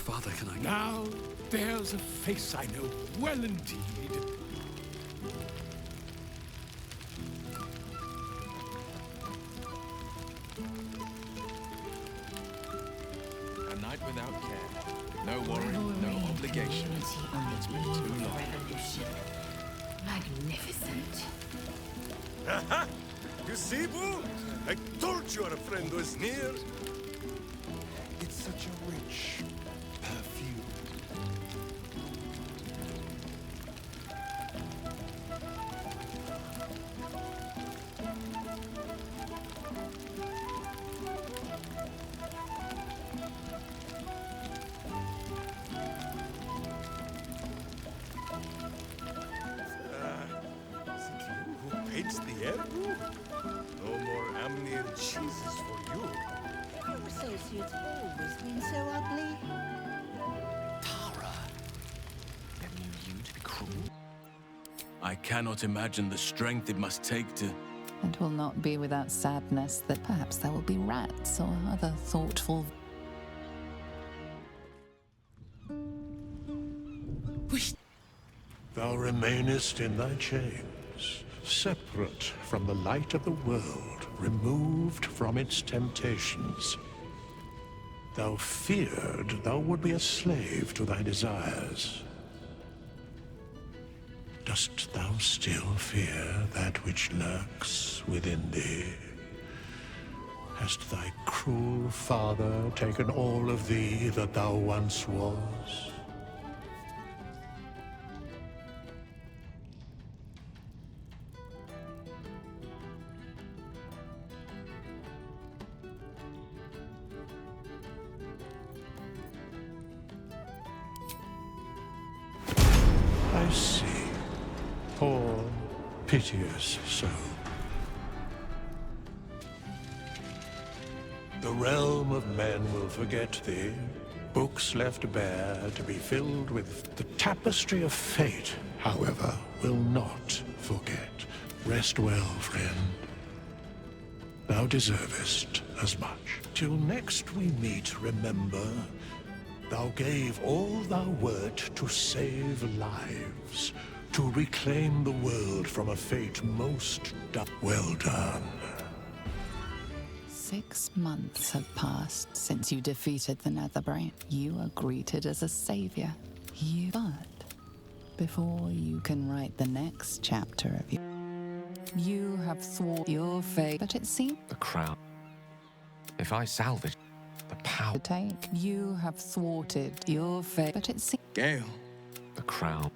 farther can I go? Now, there's a face I know well indeed. A night without care. No worry, no obligation. It's been too long. Revolution. Magnificent. Aha! You see, Boo? I told you our friend was near. It's such a rich perfume. Is it you who paints the air, Boo? No more Amni and cheeses for you. Your associates always been so ugly. Tara. Never knew you to be cruel. I cannot imagine the strength it must take to... It will not be without sadness that perhaps there will be rats or other thoughtful... Thou remainest in thy chains, separate from the light of the world, removed from its temptations. Thou feared thou would be a slave to thy desires. Dost thou still fear that which lurks within thee? Hast thy cruel father taken all of thee that thou once was? I see. Poor, piteous soul. The realm of men will forget thee. Books left bare to be filled with the tapestry of fate, however, will not forget. Rest well, friend. Thou deservest as much. Till next we meet, remember, thou gave all thou wert to save lives, to reclaim the world from a fate most well done. 6 months have passed since you defeated the Netherbrain. You are greeted as a savior. But before you can write the next chapter of you have sworn your fate, but it seems The crown. If I salvage the power... to take. You have thwarted your fate, but it seems... Gale. The crown.